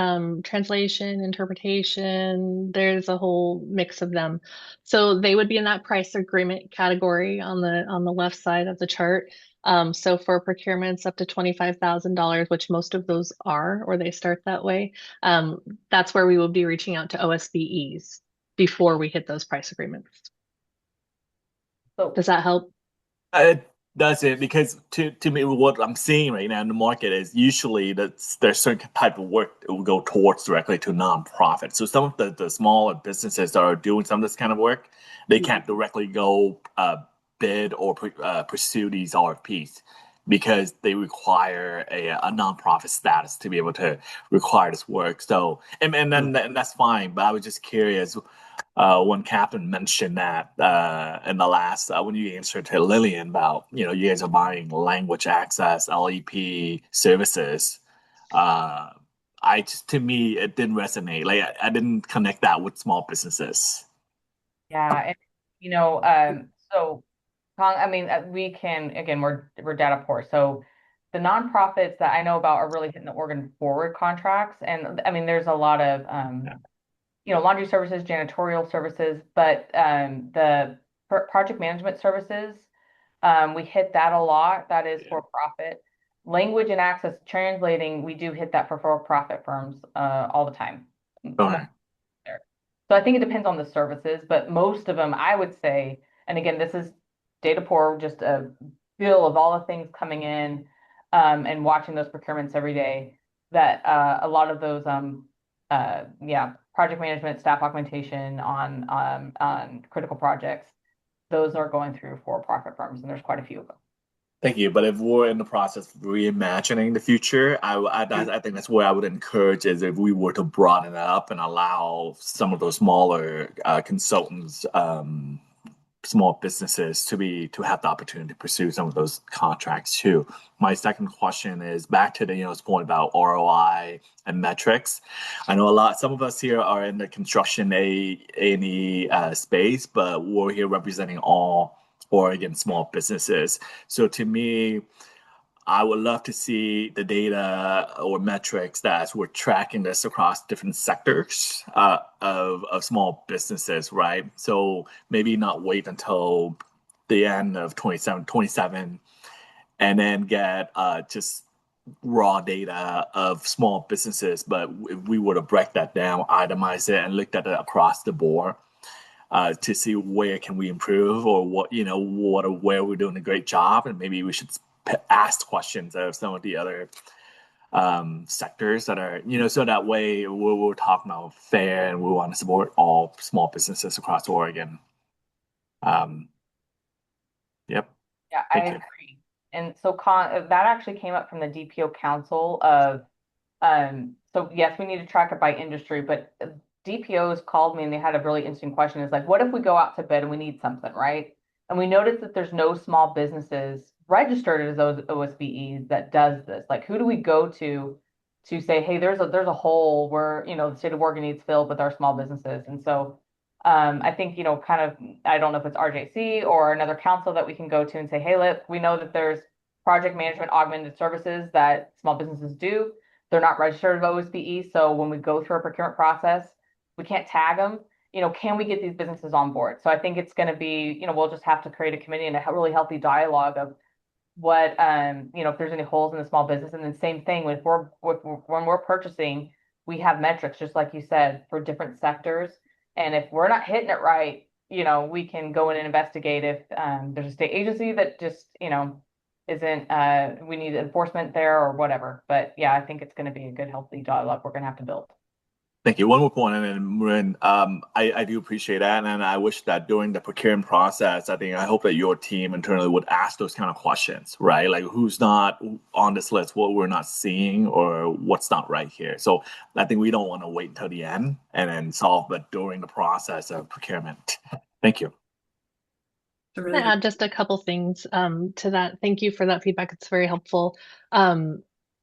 translation, interpretation. There's a whole mix of them. So they would be in that price agreement category on the left side of the chart. So for procurements up to $25,000, which most of those are, or they start that way, that's where we will be reaching out to OSBEs before we hit those price agreements. So Does that help? It does it because to me what I'm seeing right now in the market is usually there's certain type of work that will go towards directly to nonprofits. So some of the smaller businesses that are doing some of this kind of work, they can't directly go bid or pursue these RFPs because they require a nonprofit status to be able to require this work. So and that's fine. But I was just curious when Catherine mentioned that in the last when you answered to Lillian about you guys are buying language access LEP services. To me it didn't resonate. Like I didn't connect that with small businesses. yeah, so I mean, we can again, we're data poor, so the nonprofits that I know about are really hitting the Oregon Forward contracts, and I mean, there's a lot of laundry services, janitorial services, but the project management services, we hit that a lot. That is for profit. Language and access translating, we do hit that for profit firms all the time. Okay. So I think it depends on the services, but most of them, I would say, and again, this is data poor, just a feel of all the things coming in and watching those procurements every day, that a lot of those, project management, staff augmentation on critical projects, those are going through for-profit firms, and there's quite a few of them. Thank you. But if we're in the process of reimagining the future, I think that's where I would encourage is if we were to broaden it up and allow some of those smaller consultants, small businesses to have the opportunity to pursue some of those contracts too. My second question is back to this point about ROI and metrics. I know some of us here are in the construction A&E space, but we're here representing all Oregon small businesses. So to me, I would love to see the data or metrics that we're tracking this across different sectors of small businesses, right? So maybe not wait until the end of 27 and then get just raw data of small businesses. But if we were to break that down, itemize it, and look at it across the board, to see where can we improve or where we're doing a great job, and maybe we should asked questions of some of the other sectors that are, so that way we're talking about fair and we want to support all small businesses across Oregon. Yep. Yeah, I agree. And so that actually came up from the DPO Council of, so yes, we need to track it by industry, but DPOs called me and they had a really interesting question. It's like, what if we go out to bid and we need something, right? And we noticed that there's no small businesses registered as those OSBEs that does this. Like, who do we go to say, hey, there's a hole where, the state of Oregon needs filled with our small businesses. And so I think, kind of, I don't know if it's RJC or another council that we can go to and say, hey, we know that there's project management augmented services that small businesses do. They're not registered as OSBE. So when we go through a procurement process, we can't tag them. Can we get these businesses on board? So I think it's going to be, we'll just have to create a committee and a really healthy dialogue of what, if there's any holes in the small business. And then same thing when we're purchasing, we have metrics, just like you said, for different sectors. And if we're not hitting it right, we can go in and investigate if there's a state agency that just, isn't, we need enforcement there or whatever. But yeah, I think it's going to be a good, healthy dialogue we're going to have to build. Thank you. One more point, and then Marin, I do appreciate that, and I wish that during the procurement process, I hope that your team internally would ask those kind of questions, right? Like who's not on this list, what we're not seeing, or what's not right here. So I think we don't want to wait until the end and then solve it during the process of procurement. Thank you. Can I add just a couple things to that? Thank you for that feedback. It's very helpful.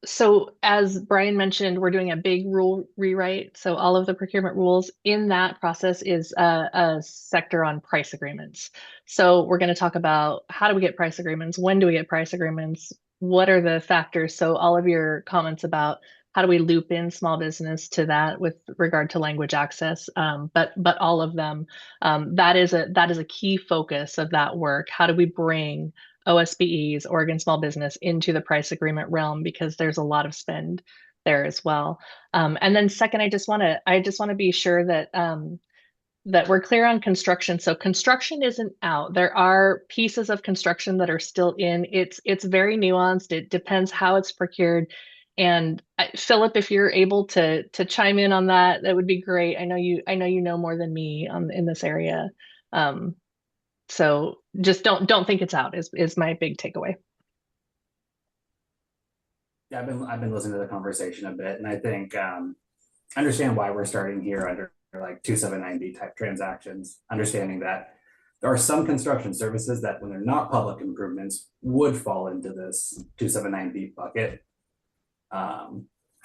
So as Brian mentioned, we're doing a big rule rewrite. So all of the procurement rules in that process is a sector on price agreements. So we're going to talk about how do we get price agreements? When do we get price agreements? What are the factors? So all of your comments about how do we loop in small business to that with regard to language access, but all of them, that is a key focus of that work. How do we bring OSBEs, Oregon Small Business, into the price agreement realm, because there's a lot of spend there as well. And then second, I just want to be sure that that we're clear on construction. So construction isn't out. There are pieces of construction that are still in. It's very nuanced. It depends how it's procured. And Philip, if you're able to chime in on that, that would be great. I know you know more than me in this area. So just don't think it's out is my big takeaway. Yeah, I've been listening to the conversation a bit, and I think I understand why we're starting here under like 279B type transactions, understanding that there are some construction services that when they're not public improvements would fall into this 279B bucket. I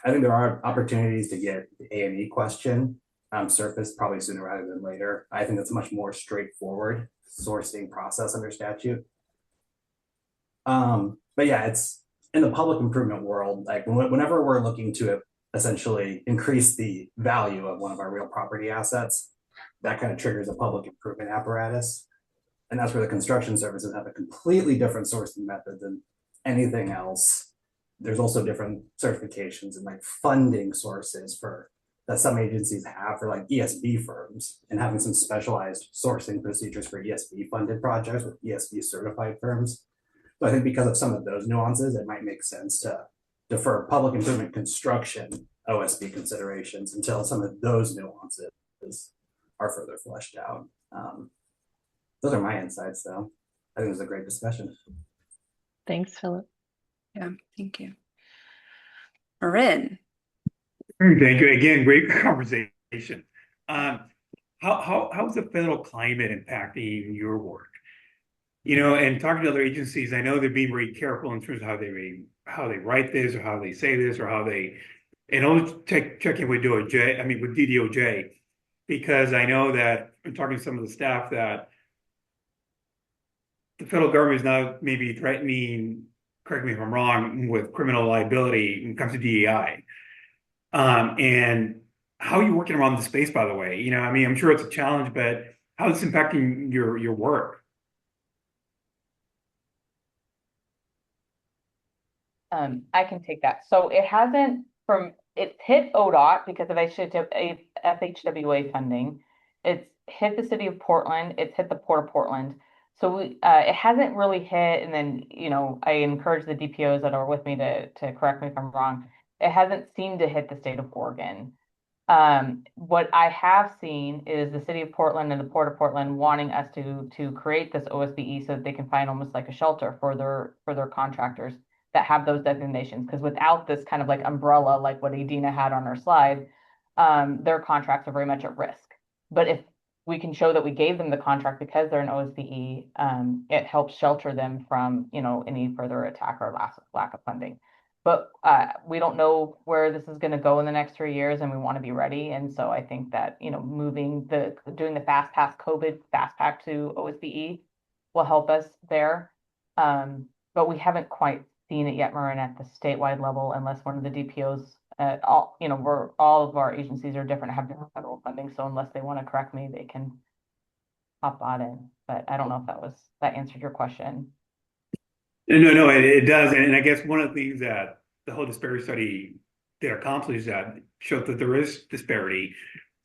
think there are opportunities to get the A&E question surfaced probably sooner rather than later. I think it's a much more straightforward sourcing process under statute. But yeah, it's in the public improvement world, like whenever we're looking to essentially increase the value of one of our real property assets, that kind of triggers a public improvement apparatus. And that's where the construction services have a completely different sourcing method than anything else. There's also different certifications and like funding sources that some agencies have for like ESB firms, and having some specialized sourcing procedures for ESB funded projects with ESB certified firms. So I think because of some of those nuances, it might make sense to defer public improvement construction OSB considerations until some of those nuances are further fleshed out. Those are my insights, though. I think it was a great discussion. Thanks, Philip. Yeah, thank you. Marin. Thank you. Again, great conversation. How's the federal climate impacting your work? And talking to other agencies, I know they're being very careful in terms of how they write this or how they say this or how they, and I'll check in with DDOJ, because I know that I'm talking to some of the staff that the federal government is now maybe threatening, correct me if I'm wrong, with criminal liability when it comes to DEI. And how are you working around the space, by the way? I'm sure it's a challenge, but how is it impacting your work? I can take that. So it hasn't it's hit ODOT because of FHWA funding. It's hit the city of Portland. It's hit the Port of Portland. So it hasn't really hit, and then, I encourage the DPOs that are with me to correct me if I'm wrong. It hasn't seemed to hit the state of Oregon. What I have seen is the city of Portland and the Port of Portland wanting us to create this OSBE so that they can find almost like a shelter for their contractors that have those designations. Because without this kind of like umbrella, like what Adina had on her slide, their contracts are very much at risk. But if we can show that we gave them the contract because they're an OSBE, it helps shelter them from, any further attack or lack of funding. But we don't know where this is going to go in the next 3 years, and we want to be ready. And so I think that, doing the fast pass COVID fast pack to OSBE will help us there. But we haven't quite seen it yet, Marin, at the statewide level, unless one of the DPOs, all of our agencies are different, have different federal funding. So unless they want to correct me, they can hop on in. But I don't know if that answered your question. No, it does. And I guess one of the things that the whole disparity study did accomplish that showed that there is disparity,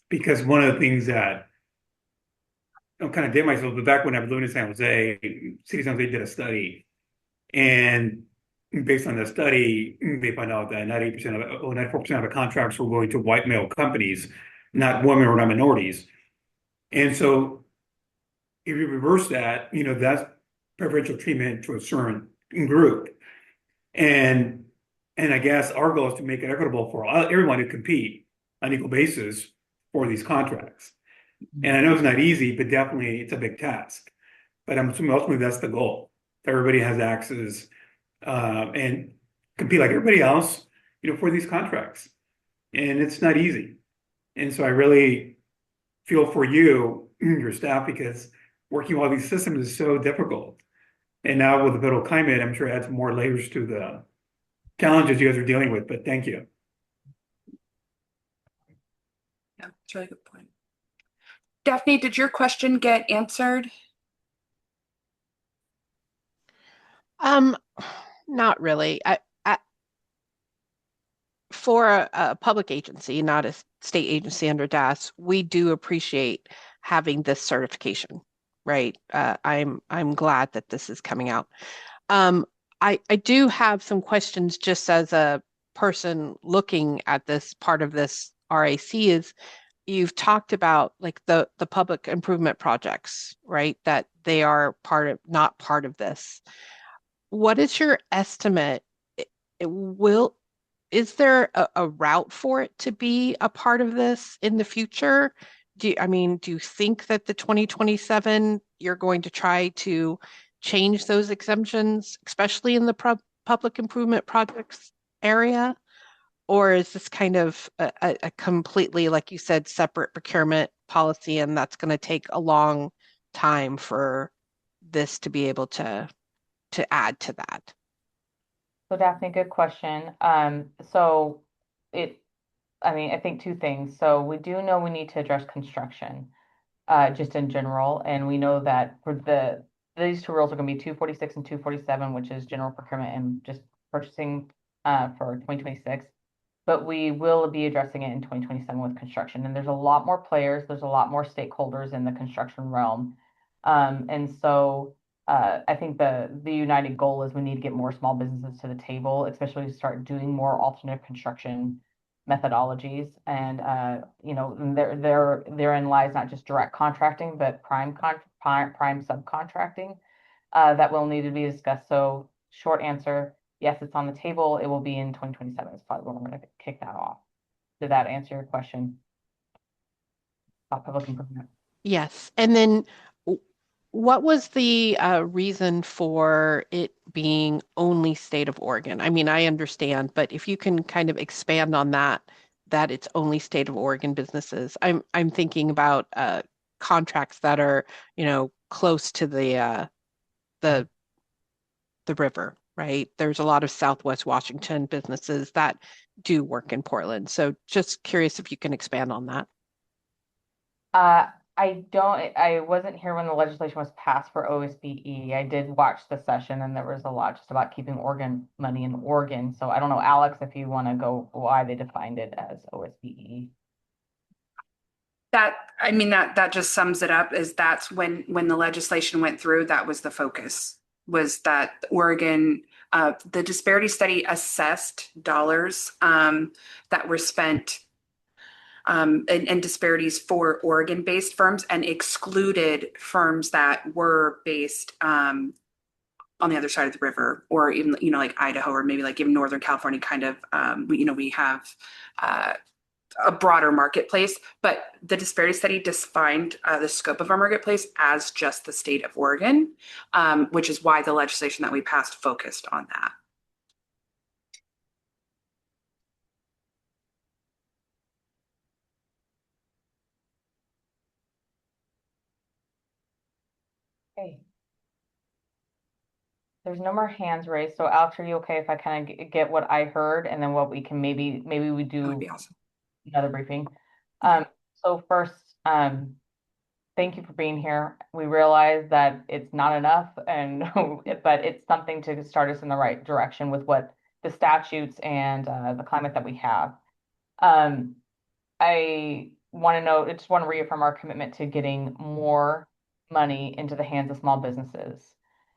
because one of the things that I'm kind of did myself, but back when I was living in San Jose, City of San Jose did a study, and based on the study, they found out that 98% of, or 94% of the contracts were going to white male companies, not women or not minorities. And so if you reverse that, that's preferential treatment to a certain group. And I guess our goal is to make it equitable for everyone to compete on equal basis for these contracts. And I know it's not easy, but definitely it's a big task. But I'm assuming ultimately that's the goal. Everybody has access and compete like everybody else, for these contracts. And it's not easy. And so I really feel for you, your staff, because working with all these systems is so difficult. And now with the federal climate, I'm sure it adds more layers to the challenges you guys are dealing with. But thank you. Yeah, that's a really good point. Daphne, did your question get answered? Not really. For a public agency, not a state agency under DAS, we do appreciate having this certification, right? I'm glad that this is coming out. I do have some questions just as a person looking at this part of this RAC. Is you've talked about like the public improvement projects, right? That they are not part of this. What is your estimate? Is there a route for it to be a part of this in the future? Do you think that the 2027 you're going to try to change those exemptions, especially in the public improvement projects area? Or is this kind of a completely, like you said, separate procurement policy, and that's going to take a long time for this to be able to add to that? So Daphne, good question. I think two things. So we do know we need to address construction, just in general, and we know that for these two rules are going to be 246 and 247, which is general procurement and just purchasing for 2026. But we will be addressing it in 2027 with construction. And there's a lot more players, there's a lot more stakeholders in the construction realm. And so I think the united goal is we need to get more small businesses to the table, especially to start doing more alternative construction methodologies. And therein lies not just direct contracting, but prime subcontracting that will need to be discussed. So short answer, yes, it's on the table. It will be in 2027. It's probably when we're going to kick that off. Did that answer your question about public improvement? Yes. And then what was the reason for it being only state of Oregon? I mean, I understand, but if you can kind of expand on that it's only state of Oregon businesses. I'm thinking about contracts that are, close to the river, right? There's a lot of Southwest Washington businesses that do work in Portland. So just curious if you can expand on that. I wasn't here when the legislation was passed for OSBE. I did watch the session, and there was a lot just about keeping Oregon money in Oregon. So I don't know, Alex, if you want to go why they defined it as OSBE. that just sums it up. Is that's when the legislation went through, that was the focus, was that Oregon, the disparity study assessed dollars that were spent and disparities for Oregon-based firms, and excluded firms that were based on the other side of the river, or even, like Idaho, or maybe like even Northern California kind of. We have a broader marketplace, but the disparity study defined the scope of our marketplace as just the state of Oregon, which is why the legislation that we passed focused on that. Okay. There's no more hands raised. So Alex, are you okay if I kind of get what I heard, and then what we can maybe we do That would be awesome. another briefing. So first, thank you for being here. We realize that it's not enough, but it's something to start us in the right direction with what the statutes and the climate that we have. I just want to reaffirm our commitment to getting more money into the hands of small businesses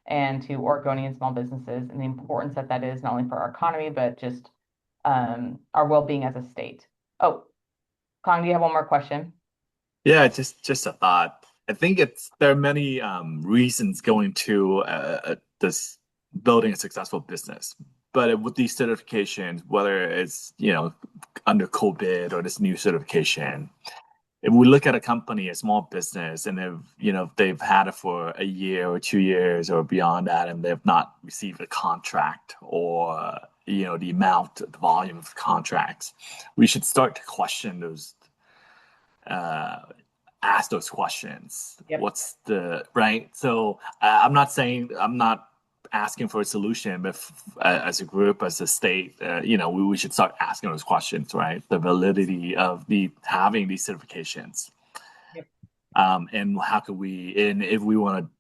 and to Oregonian small businesses, and the importance that is not only for our economy, but just our well-being as a state. Oh, Kong, do you have one more question? Yeah, just a thought. I think there are many reasons going to this building a successful business, but with these certifications, whether it's under COVID or this new certification, if we look at a company, a small business, and they've had it for a year or 2 years or beyond that, and they've not received a contract, or the amount, the volume of contracts, we should start to question those. Ask those questions. Yep. What's the right? So I'm not asking for a solution, but as a group, as a state, we should start asking those questions, right? The validity of having these certifications. Yep. And how could and if we want to,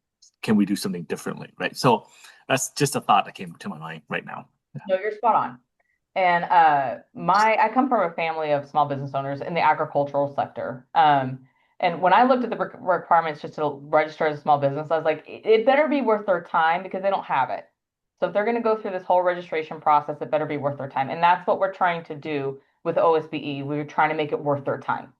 can we do something differently, right? So that's just a thought that came to my mind right now. No, you're spot on. And I come from a family of small business owners in the agricultural sector. And when I looked at the requirements just to register as a small business, I was like, it better be worth their time, because they don't have it. So if they're going to go through this whole registration process, it better be worth their time. And that's what we're trying to do with OSBE. We're trying to make it worth their time,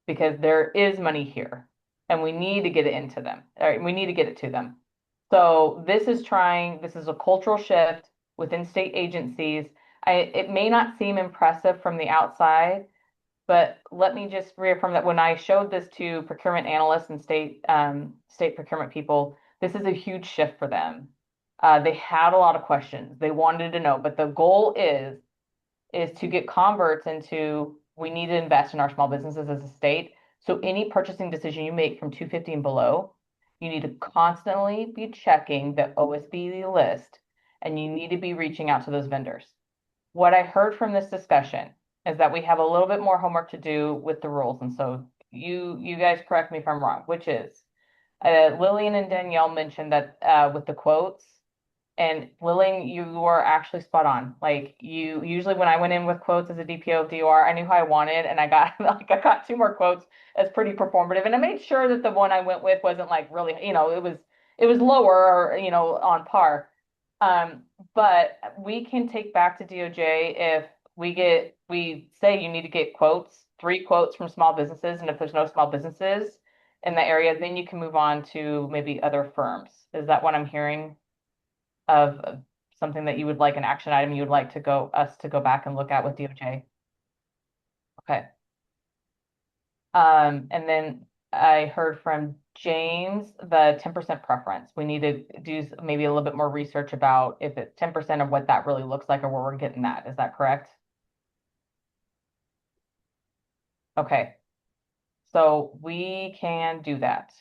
because there is money here and we need to get it into them. We need to get it to them. So this is a cultural shift within state agencies. It may not seem impressive from the outside, but let me just reaffirm that when I showed this to procurement analysts and state procurement people, this is a huge shift for them. They had a lot of questions. They wanted to know, but the goal is to get converts into, we need to invest in our small businesses as a state. So any purchasing decision you make from 250 and below, you need to constantly be checking the OSBE list, and you need to be reaching out to those vendors. What I heard from this discussion is that we have a little bit more homework to do with the rules. And so you guys correct me if I'm wrong, which is Lillian and Danielle mentioned that with the quotes, and Lillian, you were actually spot on. Like, you usually, when I went in with quotes as a DPO DOR, I knew who I wanted, and I got 2 more quotes as pretty performative, and I made sure that the one I went with wasn't like really, it was lower, or on par. But we can take back to DOJ if we say you need to get 3 quotes from small businesses, and if there's no small businesses in the area, then you can move on to maybe other firms. Is that what I'm hearing? Of something that you would like, an action item you would like us to go back and look at with DOJ? Okay. And then I heard from James the 10% preference. We need to do maybe a little bit more research about if it's 10% of what that really looks like, or where we're getting that. Is that correct? Okay. So we can do that.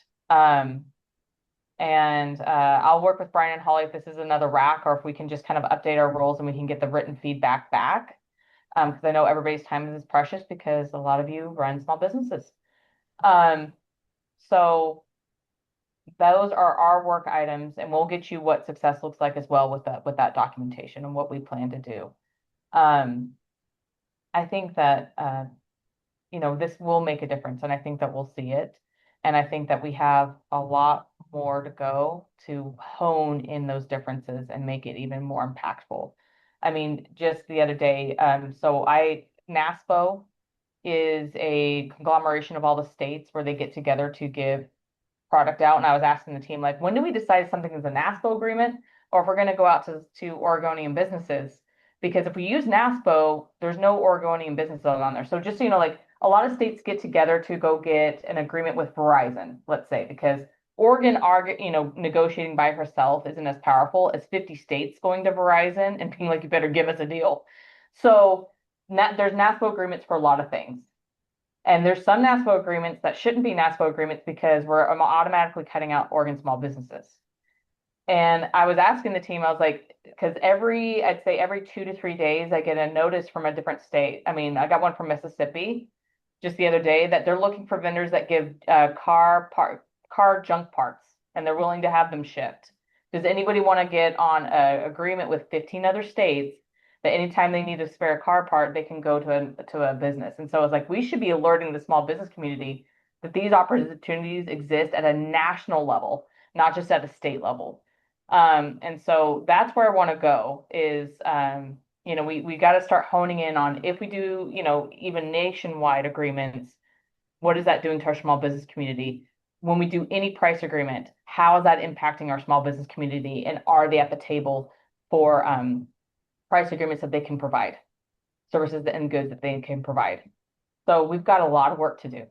And I'll work with Brian and Holly if this is another rack, or if we can just kind of update our rules and we can get the written feedback back. Because I know everybody's time is precious, because a lot of you run small businesses. So those are our work items, and we'll get you what success looks like as well with that documentation and what we plan to do. I think that this will make a difference, and I think that we'll see it. And I think that we have a lot more to go to hone in those differences and make it even more impactful. I mean, just the other day, NASPO is a conglomeration of all the states where they get together to give product out. And I was asking the team, like, when do we decide something is a NASPO agreement or if we're going to go out to Oregonian businesses? Because if we use NASPO, there's no Oregonian businesses on there. So just so you know, like a lot of states get together to go get an agreement with Verizon, let's say, because Oregon, negotiating by herself isn't as powerful as 50 states going to Verizon and being like, you better give us a deal. So there's NASPO agreements for a lot of things. And there's some NASPO agreements that shouldn't be NASPO agreements because we're automatically cutting out Oregon small businesses. And I was asking the team, I was like, because I'd say every 2 to 3 days, I get a notice from a different state. I mean, I got one from Mississippi just the other day that they're looking for vendors that give car junk parts, and they're willing to have them shipped. Does anybody want to get on an agreement with 15 other states that anytime they need a spare car part, they can go to a business? And so I was like, we should be alerting the small business community that these opportunities exist at a national level, not just at a state level. And so that's where I want to go is, we got to start honing in on if we do, even nationwide agreements, what is that doing to our small business community? When we do any price agreement, how is that impacting our small business community? And are they at the table for price agreements that they can provide, services and goods that they can provide? So we've got a lot of work to do.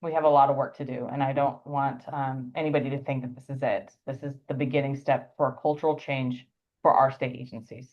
We have a lot of work to do, and I don't want anybody to think that this is it. This is the beginning step for a cultural change for our state agencies.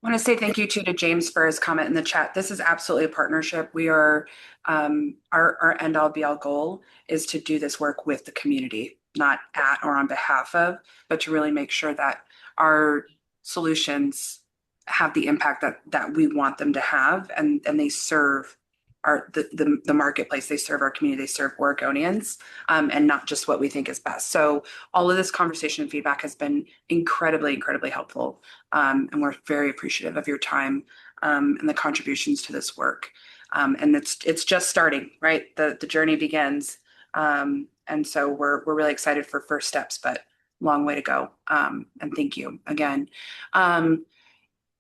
I want to say thank you to James for his comment in the chat. This is absolutely a partnership. We are, our end all be all goal is to do this work with the community, not at or on behalf of, but to really make sure that our solutions have the impact that we want them to have, and they serve the marketplace, they serve our community, they serve Oregonians, and not just what we think is best. So all of this conversation and feedback has been incredibly, incredibly helpful. And we're very appreciative of your time and the contributions to this work. And it's just starting, right? The journey begins. And so we're really excited for first steps, but long way to go. And thank you again.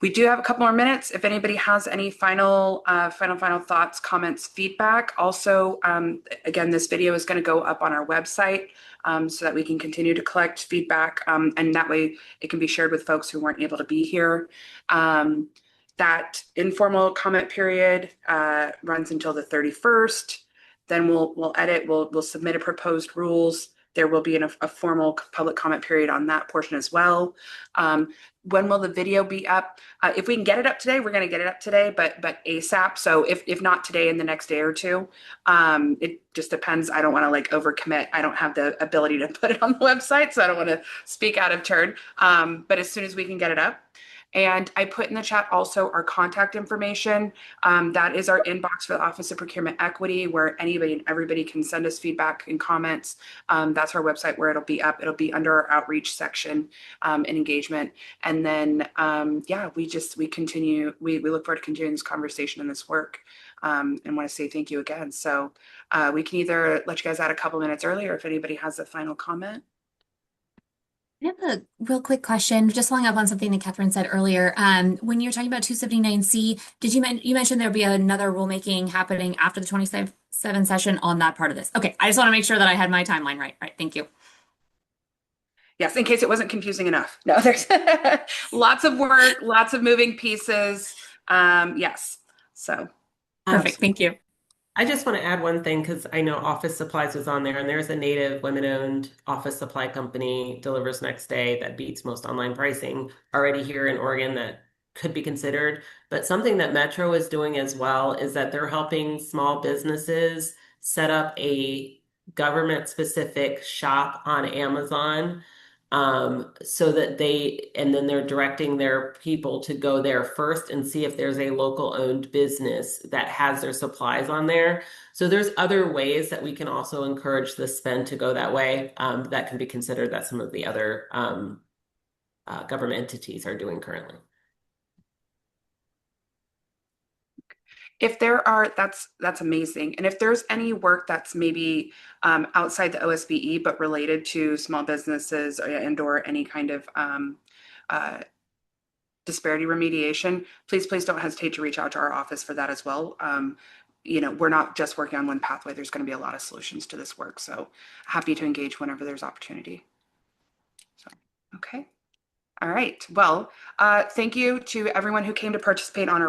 We do have a couple more minutes. If anybody has any final thoughts, comments, feedback. Also, again, this video is going to go up on our website so that we can continue to collect feedback, and that way it can be shared with folks who weren't able to be here. That informal comment period runs until the 31st. Then we'll edit. We'll submit a proposed rules. There will be a formal public comment period on that portion as well. When will the video be up? If we can get it up today, we're going to get it up today, but ASAP. So if not today, in the next day or two, it just depends. I don't want to like overcommit. I don't have the ability to put it on the website, so I don't want to speak out of turn. But as soon as we can get it up. And I put in the chat also our contact information. That is our inbox for the Office of Procurement Equity, where anybody and everybody can send us feedback and comments. That's our website where it'll be up. It'll be under our outreach section and engagement. And then, we continue. We look forward to continuing this conversation and this work, and want to say thank you again. So we can either let you guys out a couple minutes earlier if anybody has a final comment. I have a real quick question, just following up on something that Catherine said earlier. When you're talking about 279C, you mentioned there'll be another rulemaking happening after the 27 session on that part of this? Okay, I just want to make sure that I had my timeline right. All right, thank you. Yes, in case it wasn't confusing enough. No, there's lots of work, lots of moving pieces. Yes, so perfect. Thank you. I just want to add one thing because I know Office Supplies was on there, and there's a native women-owned office supply company, delivers next day, that beats most online pricing already here in Oregon that could be considered. But something that Metro is doing as well is that they're helping small businesses set up a government-specific shop on Amazon, so that then they're directing their people to go there first and see if there's a local owned business that has their supplies on there. So there's other ways that we can also encourage the spend to go that way, that can be considered that some of the other government entities are doing currently. If there are, that's amazing. And if there's any work that's maybe outside the OSBE but related to small businesses and/or any kind of disparity remediation, please don't hesitate to reach out to our office for that as well. We're not just working on one pathway. There's going to be a lot of solutions to this work. So happy to engage whenever there's opportunity. So, okay. All right. Well, thank you to everyone who came to participate on our